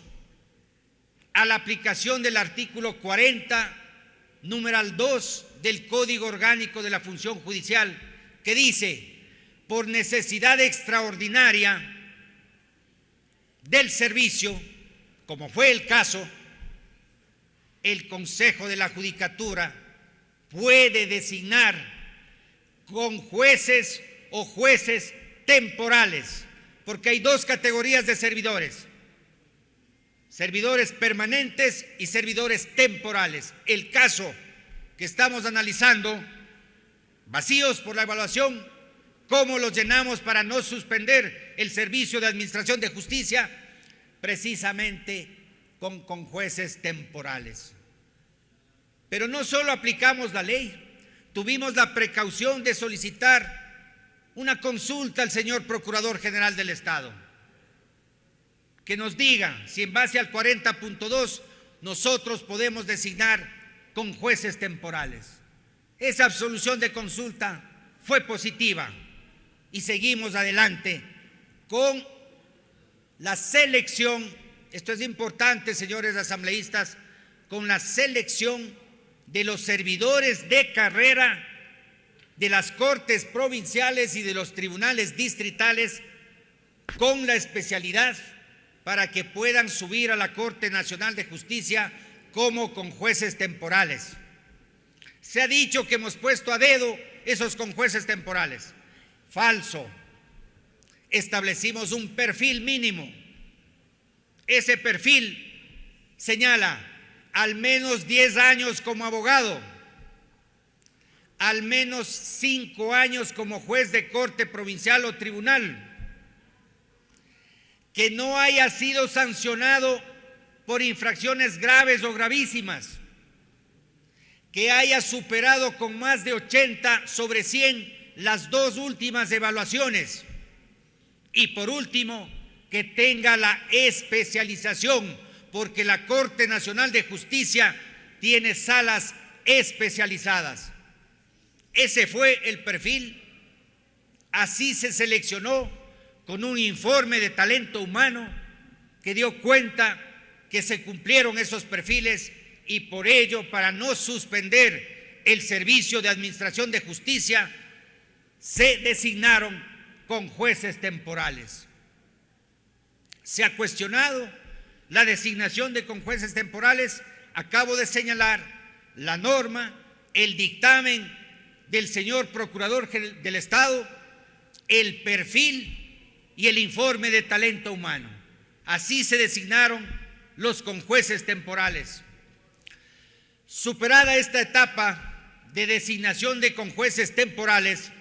a la aplicación del artículo 40, numeral 2 del Código Orgánico de la Función Judicial, que dice: por necesidad extraordinaria del servicio, como fue el caso, el Consejo de la Judicatura puede designar con jueces o jueces temporales, porque hay dos categorías de servidores: servidores permanentes y servidores temporales. El caso que estamos analizando, vacíos por la evaluación, ¿cómo los llenamos para no suspender el servicio de administración de justicia? Precisamente con jueces temporales. Pero no solo aplicamos la ley, tuvimos la precaución de solicitar una consulta al señor Procurador General del Estado, que nos diga si en base al 40.2 nosotros podemos designar con jueces temporales. Esa absolución de consulta fue positiva y seguimos adelante con la selección, esto es importante, señores asambleístas, con la selección de los servidores de carrera de las Cortes provinciales y de los tribunales distritales con la especialidad para que puedan subir a la Corte Nacional de Justicia como con jueces temporales. Se ha dicho que hemos puesto a dedo esos con jueces temporales. Falso. Establecimos un perfil mínimo. Ese perfil señala al menos 10 años como abogado, al menos 5 años como juez de corte provincial o tribunal, que no haya sido sancionado por infracciones graves o gravísimas, que haya superado con más de 80 sobre 100 las dos últimas evaluaciones y por último, que tenga la especialización, porque la Corte Nacional de Justicia tiene salas especializadas. Ese fue el perfil, así se seleccionó con un informe de talento humano que dio cuenta que se cumplieron esos perfiles y por ello, para no suspender el servicio de administración de justicia, se designaron con jueces temporales. Se ha cuestionado la designación de con jueces temporales. Acabo de señalar la norma, el dictamen del señor Procurador del Estado, el perfil y el informe de talento humano. Así se designaron los conjueces temporales. Superada esta etapa de designación de conjueces temporales,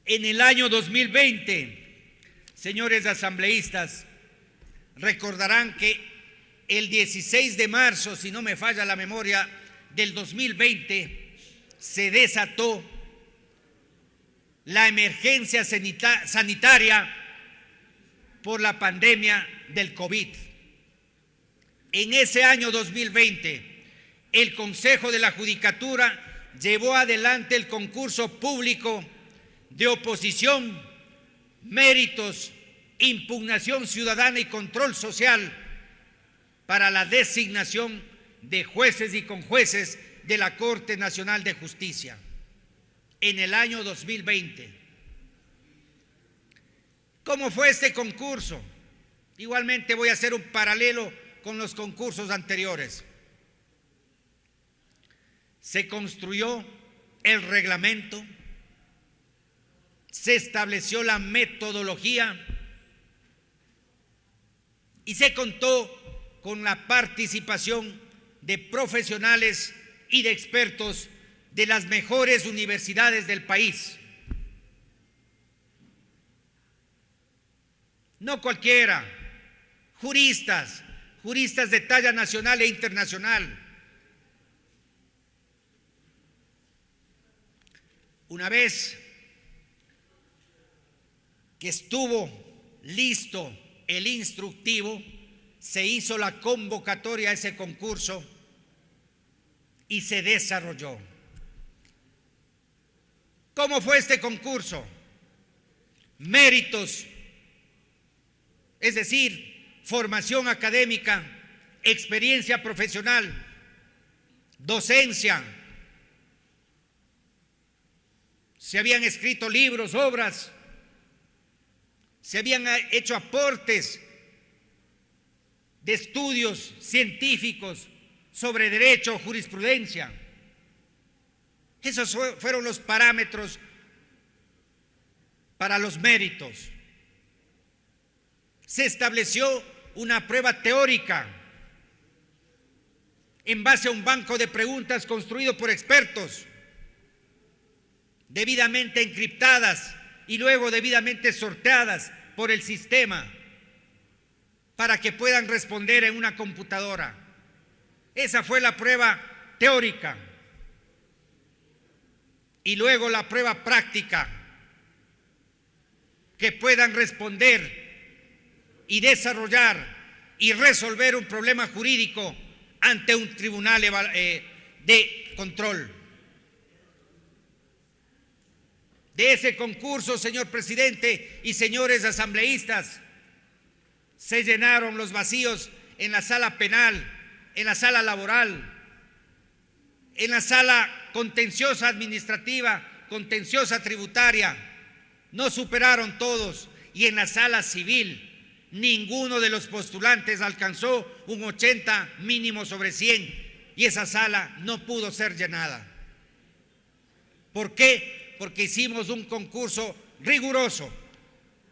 en el año 2020, señores asambleístas, recordarán que el 16 de marzo, si no me falla la memoria, del 2020, se desató la emergencia sanitaria por la pandemia del COVID. En ese año 2020, el Consejo de la Judicatura llevó adelante el concurso público de oposición, méritos, impugnación ciudadana y control social para la designación de jueces y conjueces de la Corte Nacional de Justicia. en el año 2020. ¿Cómo fue este concurso? Igualmente voy a hacer un paralelo con los concursos anteriores. Se construyó el reglamento, se estableció la metodología y se contó con la participación de profesionales y de expertos de las mejores universidades del país. No cualquiera, juristas de talla nacional e internacional. Una vez que estuvo listo el instructivo, se hizo la convocatoria a ese concurso y se desarrolló. ¿Cómo fue este concurso? Méritos, es decir, formación académica, experiencia profesional, docencia. Se habían escrito libros, obras, se habían hecho aportes de estudios científicos sobre derecho, jurisprudencia. Esos fueron los parámetros para los méritos. Se estableció una prueba teórica en base a un banco de preguntas construido por expertos, debidamente encriptadas y luego debidamente sorteadas por el sistema para que puedan responder en una computadora. Esa fue la prueba teórica. Y luego la prueba práctica, que puedan responder y desarrollar y resolver un problema jurídico ante un tribunal de control. De ese concurso, señor presidente y señores asambleístas, se llenaron los vacíos en la sala penal, en la sala laboral, en la sala contenciosa administrativa, contenciosa tributaria. No superaron todos, y en la sala civil ninguno de los postulantes alcanzó un 80 mínimo sobre 100 y esa sala no pudo ser llenada. ¿Por qué? Porque hicimos un concurso riguroso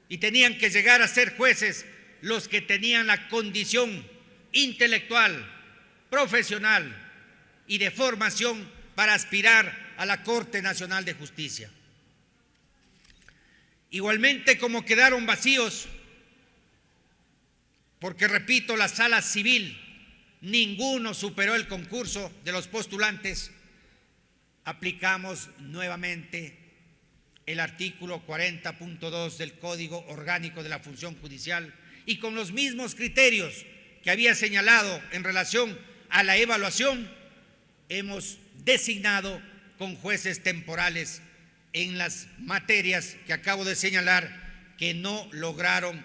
y tenían que llegar a ser jueces los que tenían la condición intelectual, profesional y de formación para aspirar a la Corte Nacional de Justicia. Igualmente, como quedaron vacíos, porque repito, la sala civil, ninguno superó el concurso de los postulantes, aplicamos nuevamente el artículo 40.2 del Código Orgánico de la Función Judicial y con los mismos criterios que había señalado en relación a la evaluación, hemos designado con jueces temporales en las materias que acabo de señalar que no lograron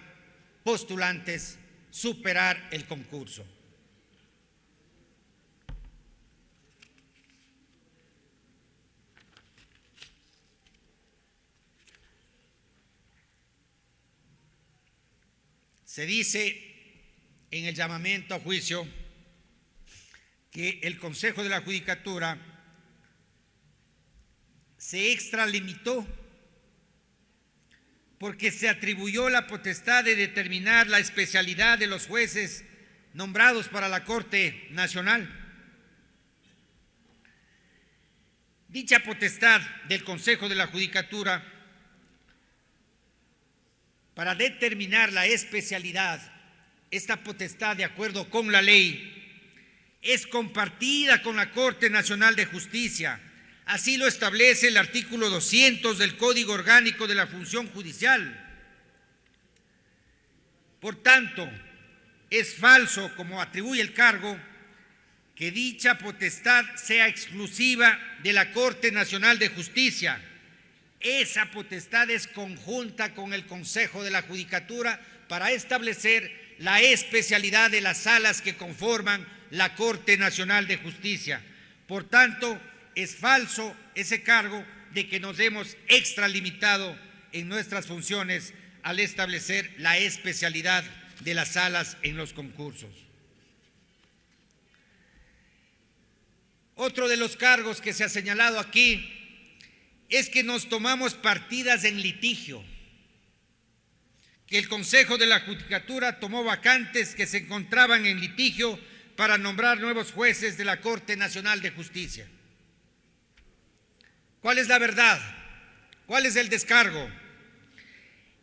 postulantes superar el concurso. Se dice en el llamamiento a juicio que el Consejo de la Judicatura se extralimitó porque se atribuyó la potestad de determinar la especialidad de los jueces nombrados para la Corte Nacional. Dicha potestad del Consejo de la Judicatura para determinar la especialidad, esta potestad de acuerdo con la ley, es compartida con la Corte Nacional de Justicia. Así lo establece el artículo 200 del Código Orgánico de la Función Judicial. Por tanto, es falso, como atribuye el cargo, que dicha potestad sea exclusiva de la Corte Nacional de Justicia. Esa potestad es conjunta con el Consejo de la Judicatura para establecer la especialidad de las salas que conforman la Corte Nacional de Justicia. Por tanto, es falso ese cargo de que nos hemos extralimitado en nuestras funciones al establecer la especialidad de las salas en los concursos. Otro de los cargos que se ha señalado aquí es que nos tomamos partidas en litigio, que el Consejo de la Judicatura tomó vacantes que se encontraban en litigio para nombrar nuevos jueces de la Corte Nacional de Justicia. ¿Cuál es la verdad? ¿Cuál es el descargo?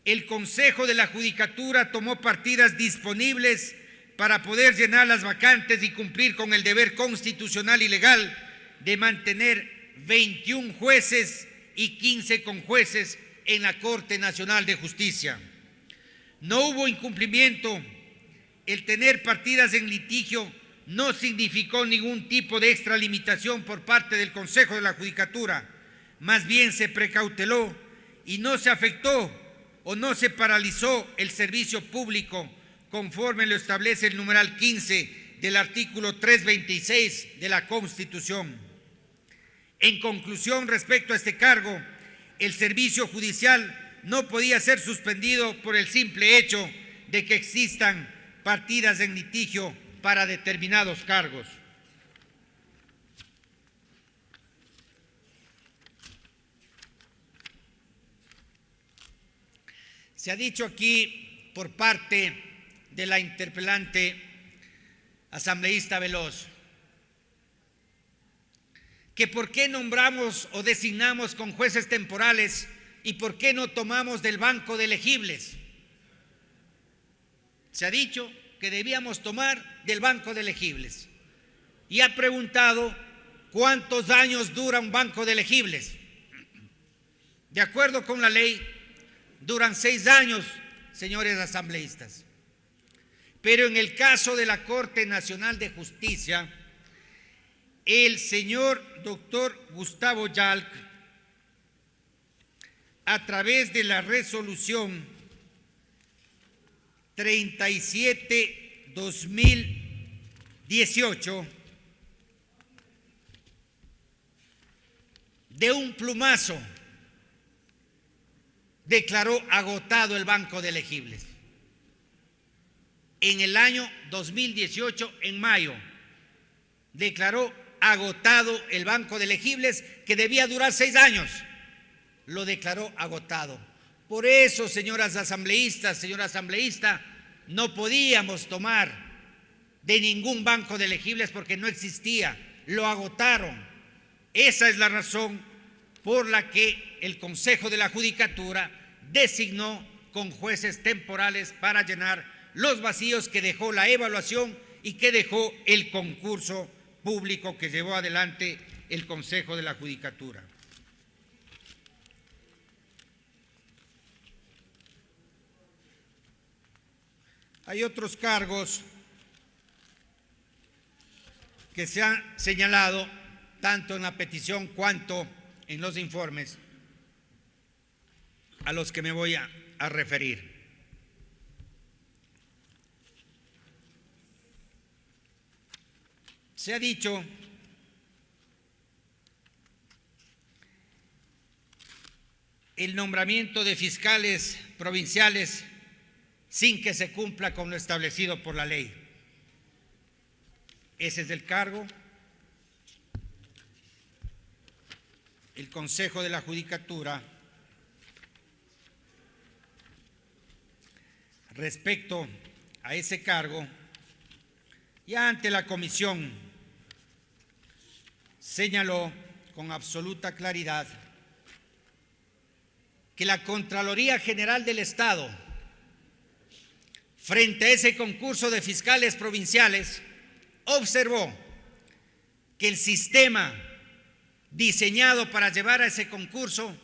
El Consejo de la Judicatura tomó partidas disponibles para poder llenar las vacantes y cumplir con el deber constitucional y legal de mantener 21 jueces y 15 conjueces en la Corte Nacional de Justicia. No hubo incumplimiento. El tener partidas en litigio no significó ningún tipo de extralimitación por parte del Consejo de la Judicatura. Más bien se precauteló y no se afectó o no se paralizó el servicio público conforme lo establece el numeral 15 del artículo 326 de la Constitución. En conclusión, respecto a este cargo, el servicio judicial no podía ser suspendido por el simple hecho de que existan partidas en litigio para determinados cargos. Se ha dicho aquí por parte de la interpelante asambleísta Veloz que por qué nombramos o designamos con jueces temporales y por qué no tomamos del banco de elegibles. Se ha dicho que debíamos tomar del banco de elegibles y ha preguntado cuántos años dura un banco de elegibles. De acuerdo con la ley, duran 6 años, señores asambleístas. Pero en el caso de la Corte Nacional de Justicia, el señor doctor Gustavo Yalc, a través de la resolución 37/2018, de un plumazo, declaró agotado el banco de elegibles. En el año 2018, en mayo, declaró agotado el banco de elegibles que debía durar 6 años. Lo declaró agotado. Por eso, señoras asambleístas, señor asambleísta, no podíamos tomar de ningún banco de elegibles porque no existía. Lo agotaron. Esa es la razón por la que el Consejo de la Judicatura designó con jueces temporales para llenar los vacíos que dejó la evaluación y que dejó el concurso público que llevó adelante el Consejo de la Judicatura. Hay otros cargos que se han señalado tanto en la petición cuanto en los informes a los que me voy a referir. Se ha dicho el nombramiento de fiscales provinciales sin que se cumpla con lo establecido por la ley. Ese es el cargo. El Consejo de la Judicatura, respecto a ese cargo, ya ante la comisión señaló con absoluta claridad que la Contraloría General del Estado, frente a ese concurso de fiscales provinciales, observó que el sistema diseñado para llevar a ese concurso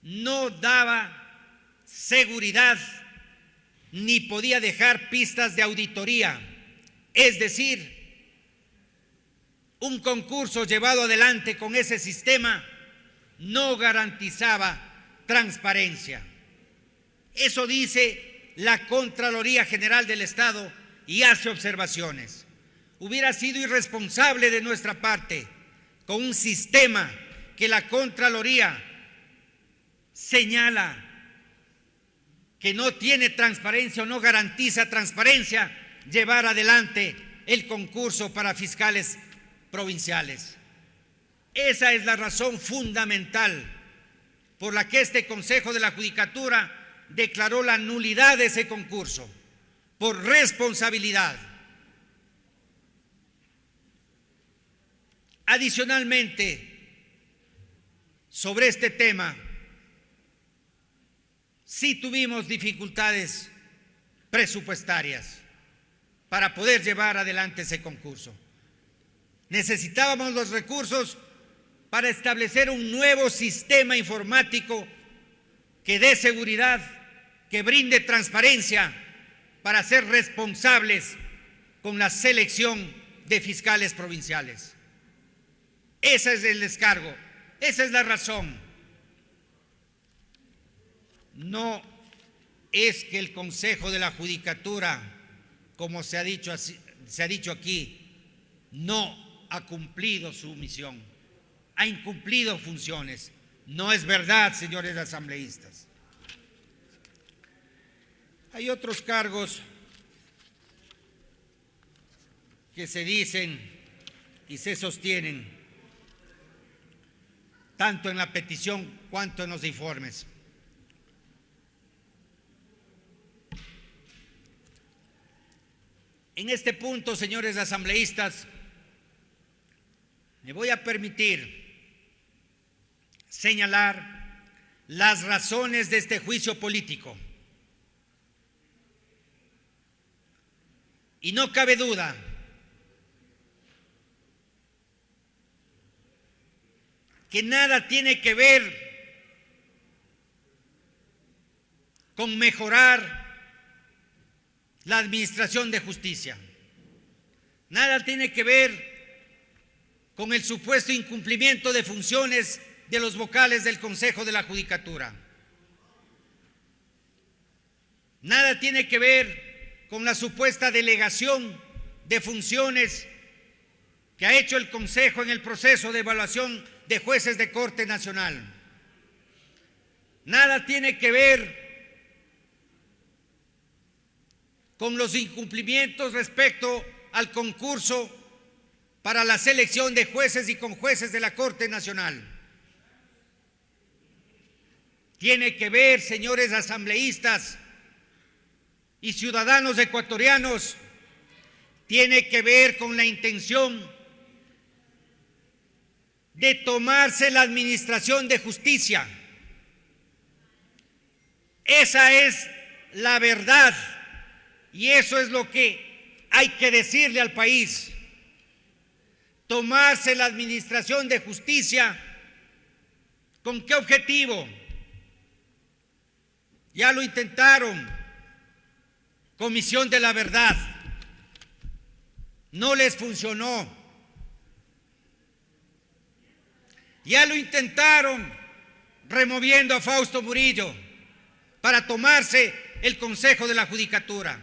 no daba seguridad ni podía dejar pistas de auditoría. Es decir, un concurso llevado adelante con ese sistema no garantizaba transparencia. Eso dice la Contraloría General del Estado y hace observaciones. Hubiera sido irresponsable de nuestra parte, con un sistema que la Contraloría señala que no tiene transparencia o no garantiza transparencia llevar adelante el concurso para fiscales provinciales. Esa es la razón fundamental por la que este Consejo de la Judicatura declaró la nulidad de ese concurso, por responsabilidad. Adicionalmente, sobre este tema, sí tuvimos dificultades presupuestarias para poder llevar adelante ese concurso. Necesitábamos los recursos para establecer un nuevo sistema informático que dé seguridad, que brinde transparencia para ser responsables con la selección de fiscales provinciales. Ese es el descargo, esa es la razón. No es que el Consejo de la Judicatura, como se ha dicho aquí, no ha cumplido su misión, ha incumplido funciones. No es verdad, señores asambleístas. Hay otros cargos que se dicen y se sostienen tanto en la petición cuanto en los informes. En este punto, señores asambleístas, me voy a permitir señalar las razones de este juicio político. Y no cabe duda que nada tiene que ver con mejorar la administración de justicia. Nada tiene que ver con el supuesto incumplimiento de funciones de los vocales del Consejo de la Judicatura. Nada tiene que ver con la supuesta delegación de funciones que ha hecho el Consejo en el proceso de evaluación de jueces de Corte Nacional. Nada tiene que ver con los incumplimientos respecto al concurso para la selección de jueces y conjueces de la Corte Nacional. Tiene que ver, señores asambleístas y ciudadanos ecuatorianos, tiene que ver con la intención de tomarse la administración de justicia. Esa es la verdad y eso es lo que hay que decirle al país. Tomarse la administración de justicia, ¿con qué objetivo? Ya lo intentaron, Comisión de la Verdad, no les funcionó. Ya lo intentaron removiendo a Fausto Murillo para tomarse el Consejo de la Judicatura.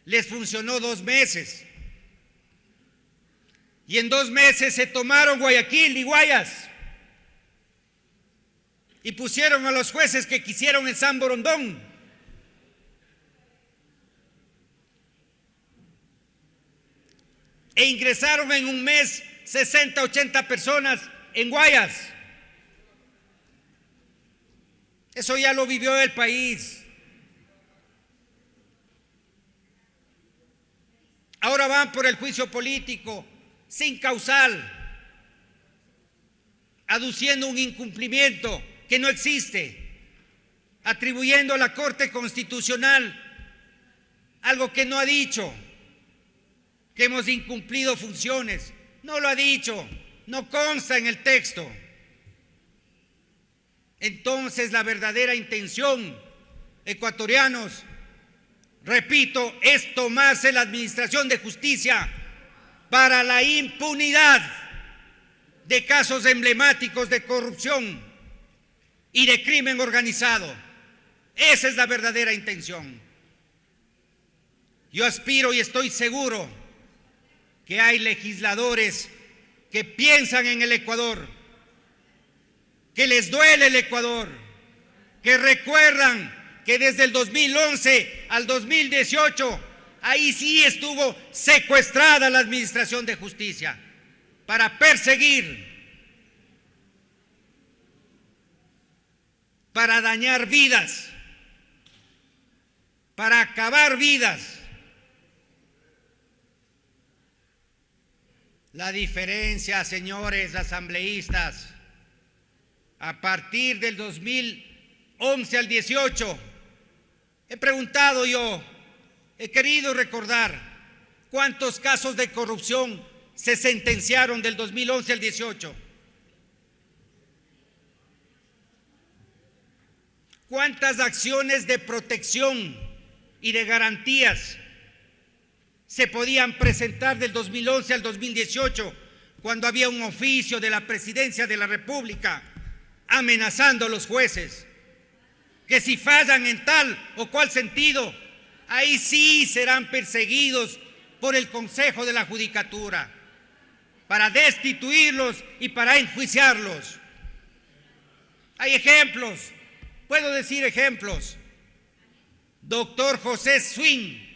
Les funcionó 2 meses. Y en 2 meses se tomaron Guayaquil y Guayas. Y pusieron a los jueces que quisieron en San Borondón. E ingresaron en un mes 60, 80 personas en Guayas. Eso ya lo vivió el país. Ahora van por el juicio político, sin causal, aduciendo un incumplimiento que no existe, atribuyendo a la Corte Constitucional algo que no ha dicho, que hemos incumplido funciones. No lo ha dicho, no consta en el texto. Entonces la verdadera intención, ecuatorianos, repito, es tomarse la administración de justicia para la impunidad de casos emblemáticos de corrupción y de crimen organizado. Esa es la verdadera intención. Yo aspiro y estoy seguro que hay legisladores que piensan en el Ecuador, que les duele el Ecuador, que recuerdan que desde el 2011 al 2018, ahí sí estuvo secuestrada la Administración de Justicia para perseguir, para dañar vidas, para acabar vidas. La diferencia, señores asambleístas, a partir del 2011 al 18, he preguntado yo, he querido recordar cuántos casos de corrupción se sentenciaron del 2011 al 18. ¿Cuántas acciones de protección y de garantías se podían presentar del 2011 al 2018, cuando había un oficio de la Presidencia de la República amenazando a los jueces, que si fallan en tal o cual sentido, ahí sí serán perseguidos por el Consejo de la Judicatura, para destituirlos y para enjuiciarlos? Hay ejemplos, puedo decir ejemplos. Doctor José Swing,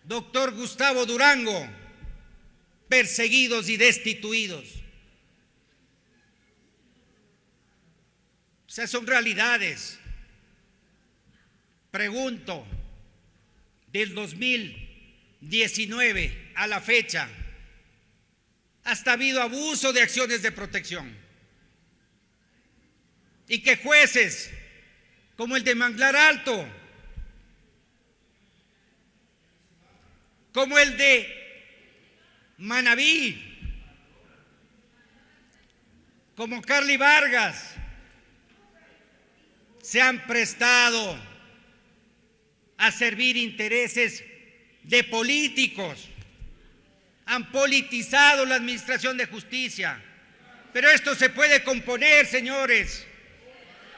doctor Gustavo Durango, perseguidos y destituidos. O sea, son realidades. Pregunto, del 2019 a la fecha, hasta ha habido abuso de acciones de protección. Y que jueces, como el de Manglar Alto, como el de Manabí, como Carly Vargas, se han prestado a servir intereses de políticos, han politizado la Administración de Justicia. Pero esto se puede componer, señores.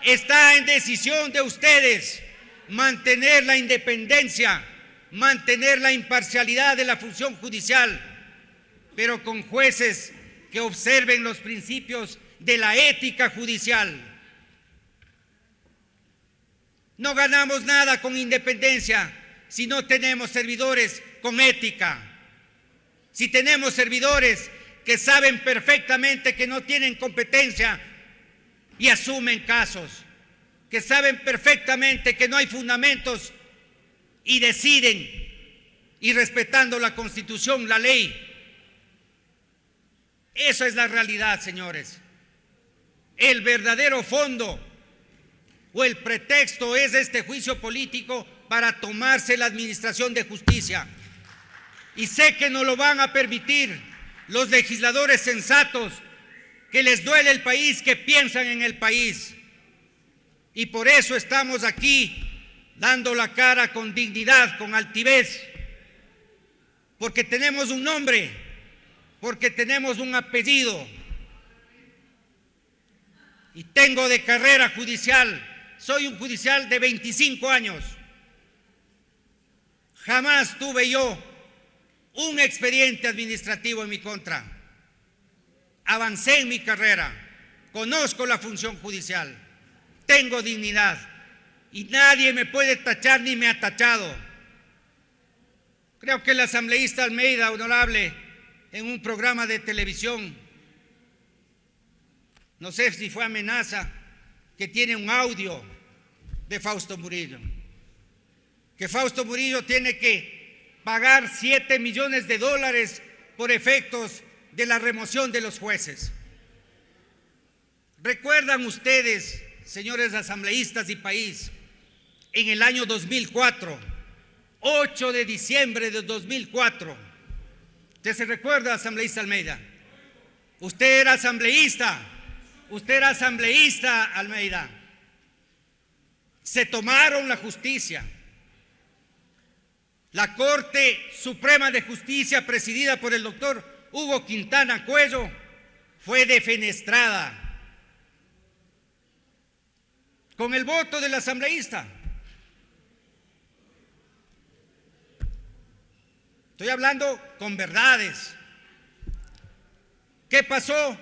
Está en decisión de ustedes mantener la independencia, mantener la imparcialidad de la función judicial, pero con jueces que observen los principios de la ética judicial. No ganamos nada con independencia si no tenemos servidores con ética. Si tenemos servidores que saben perfectamente que no tienen competencia y asumen casos, que saben perfectamente que no hay fundamentos y deciden, y respetando la Constitución, la ley. Esa es la realidad, señores. El verdadero fondo o el pretexto es este juicio político para tomarse la Administración de Justicia. Y sé que no lo van a permitir los legisladores sensatos, que les duele el país, que piensan en el país. Y por eso estamos aquí dando la cara con dignidad, con altivez, porque tenemos un nombre, porque tenemos un apellido. Y tengo de carrera judicial, soy un judicial de 25 años. Jamás tuve yo un expediente administrativo en mi contra. Avancé en mi carrera, conozco la función judicial, tengo dignidad y nadie me puede tachar ni me ha tachado. Creo que el asambleísta Almeida, honorable, en un programa de televisión, no sé si fue amenaza, que tiene un audio de Fausto Murillo, que Fausto Murillo tiene que pagar $7 millones por efectos de la remoción de los jueces. ¿Recuerdan ustedes, señores asambleístas y país, en el año 2004, 8 de diciembre de 2004, ¿usted se recuerda, asambleísta Almeida? Usted era asambleísta, Almeida. Se tomaron la justicia. La Corte Suprema de Justicia, presidida por el doctor Hugo Quintana Cuello, fue defenestrada con el voto del asambleísta. Estoy hablando con verdades. ¿Qué pasó?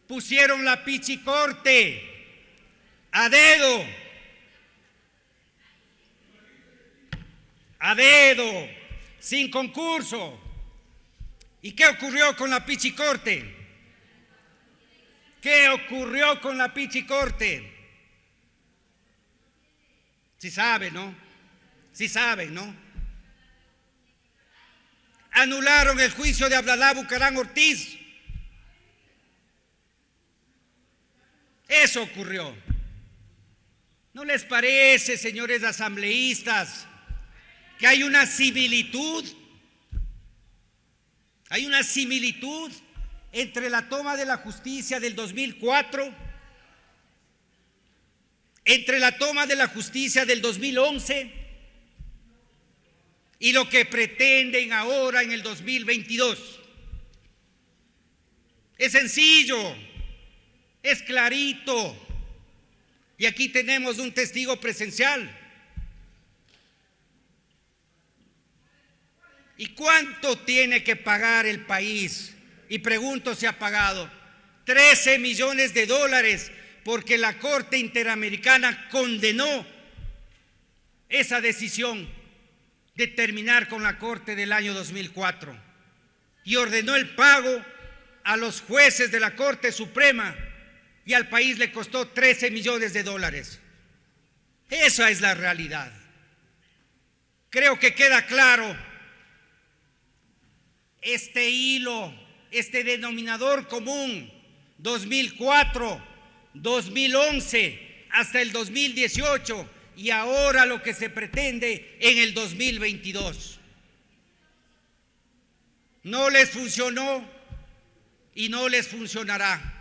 pusieron la pichicorte a dedo, sin concurso. ¿Y qué ocurrió con la pichicorte? ¿Qué ocurrió con la pichicorte? Sí saben, ¿no? Sí saben, ¿no? Anularon el juicio de Abdalá Bucarán Ortiz. Eso ocurrió. ¿No les parece, señores asambleístas, que hay una similitud? Hay una similitud entre la toma de la justicia del 2004, entre la toma de la justicia del 2011 y lo que pretenden ahora en el 2022. Es sencillo, es clarito, y aquí tenemos un testigo presencial. ¿Y cuánto tiene que pagar el país? Y pregunto si ha pagado 13 millones de dólares porque la Corte Interamericana condenó esa decisión de terminar con la Corte del año 2004 y ordenó el pago a los jueces de la Corte Suprema, y al país le costó 13 millones de dólares. Esa es la realidad. Creo que queda claro este hilo, este denominador común, 2004, 2011, hasta el 2018 y ahora lo que se pretende en el 2022. No les funcionó y no les funcionará,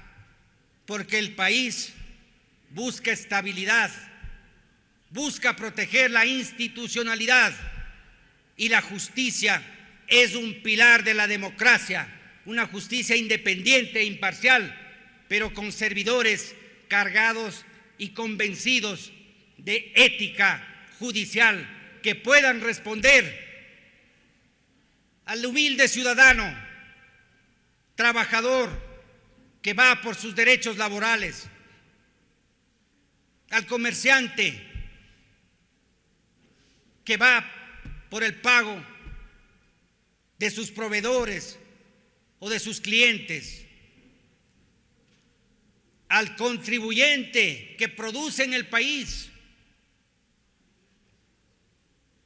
porque el país busca estabilidad, busca proteger la institucionalidad, y la justicia es un pilar de la democracia, una justicia independiente e imparcial, pero con servidores cargados y convencidos de ética judicial que puedan responder al humilde ciudadano, trabajador, que va por sus derechos laborales, al comerciante que va por el pago de sus proveedores o de sus clientes, al contribuyente que produce en el país,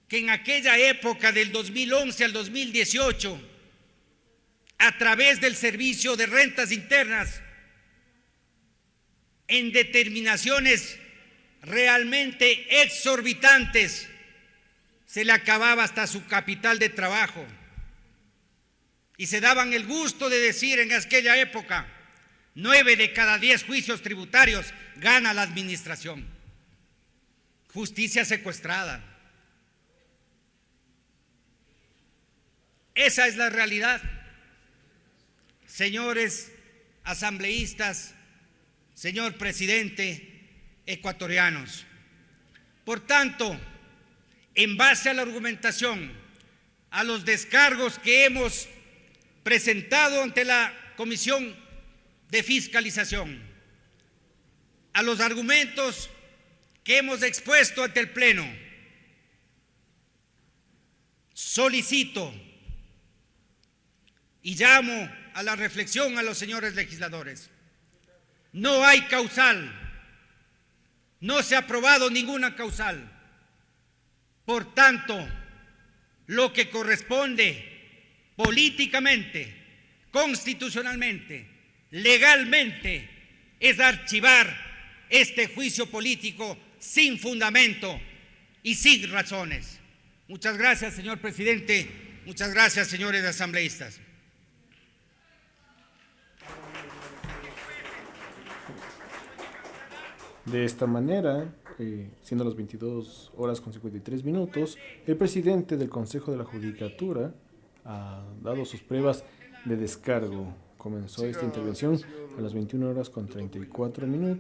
que en aquella época del 2011 al 2018, a través del Servicio de Rentas Internas, en determinaciones realmente exorbitantes, se le acababa hasta su capital de trabajo. Y se daban el gusto de decir en aquella época: 9 de cada 10 juicios tributarios gana la administración. Justicia secuestrada. Esa es la realidad. Señores asambleístas, señor presidente, ecuatorianos. Por tanto, en base a la argumentación, a los descargos que hemos presentado ante la Comisión de Fiscalización, a los argumentos que hemos expuesto ante el Pleno, solicito y llamo a la reflexión a los señores legisladores. No hay causal, no se ha aprobado ninguna causal. Por tanto, lo que corresponde políticamente, constitucionalmente, legalmente, es archivar este juicio político sin fundamento y sin razones. Muchas gracias, señor presidente. Muchas gracias, señores asambleístas. De esta manera, siendo las 22 horas con 53 minutos, el presidente del Consejo de la Judicatura ha dado sus pruebas de descargo. Comenzó esta intervención a las 21 horas con 34 minutos.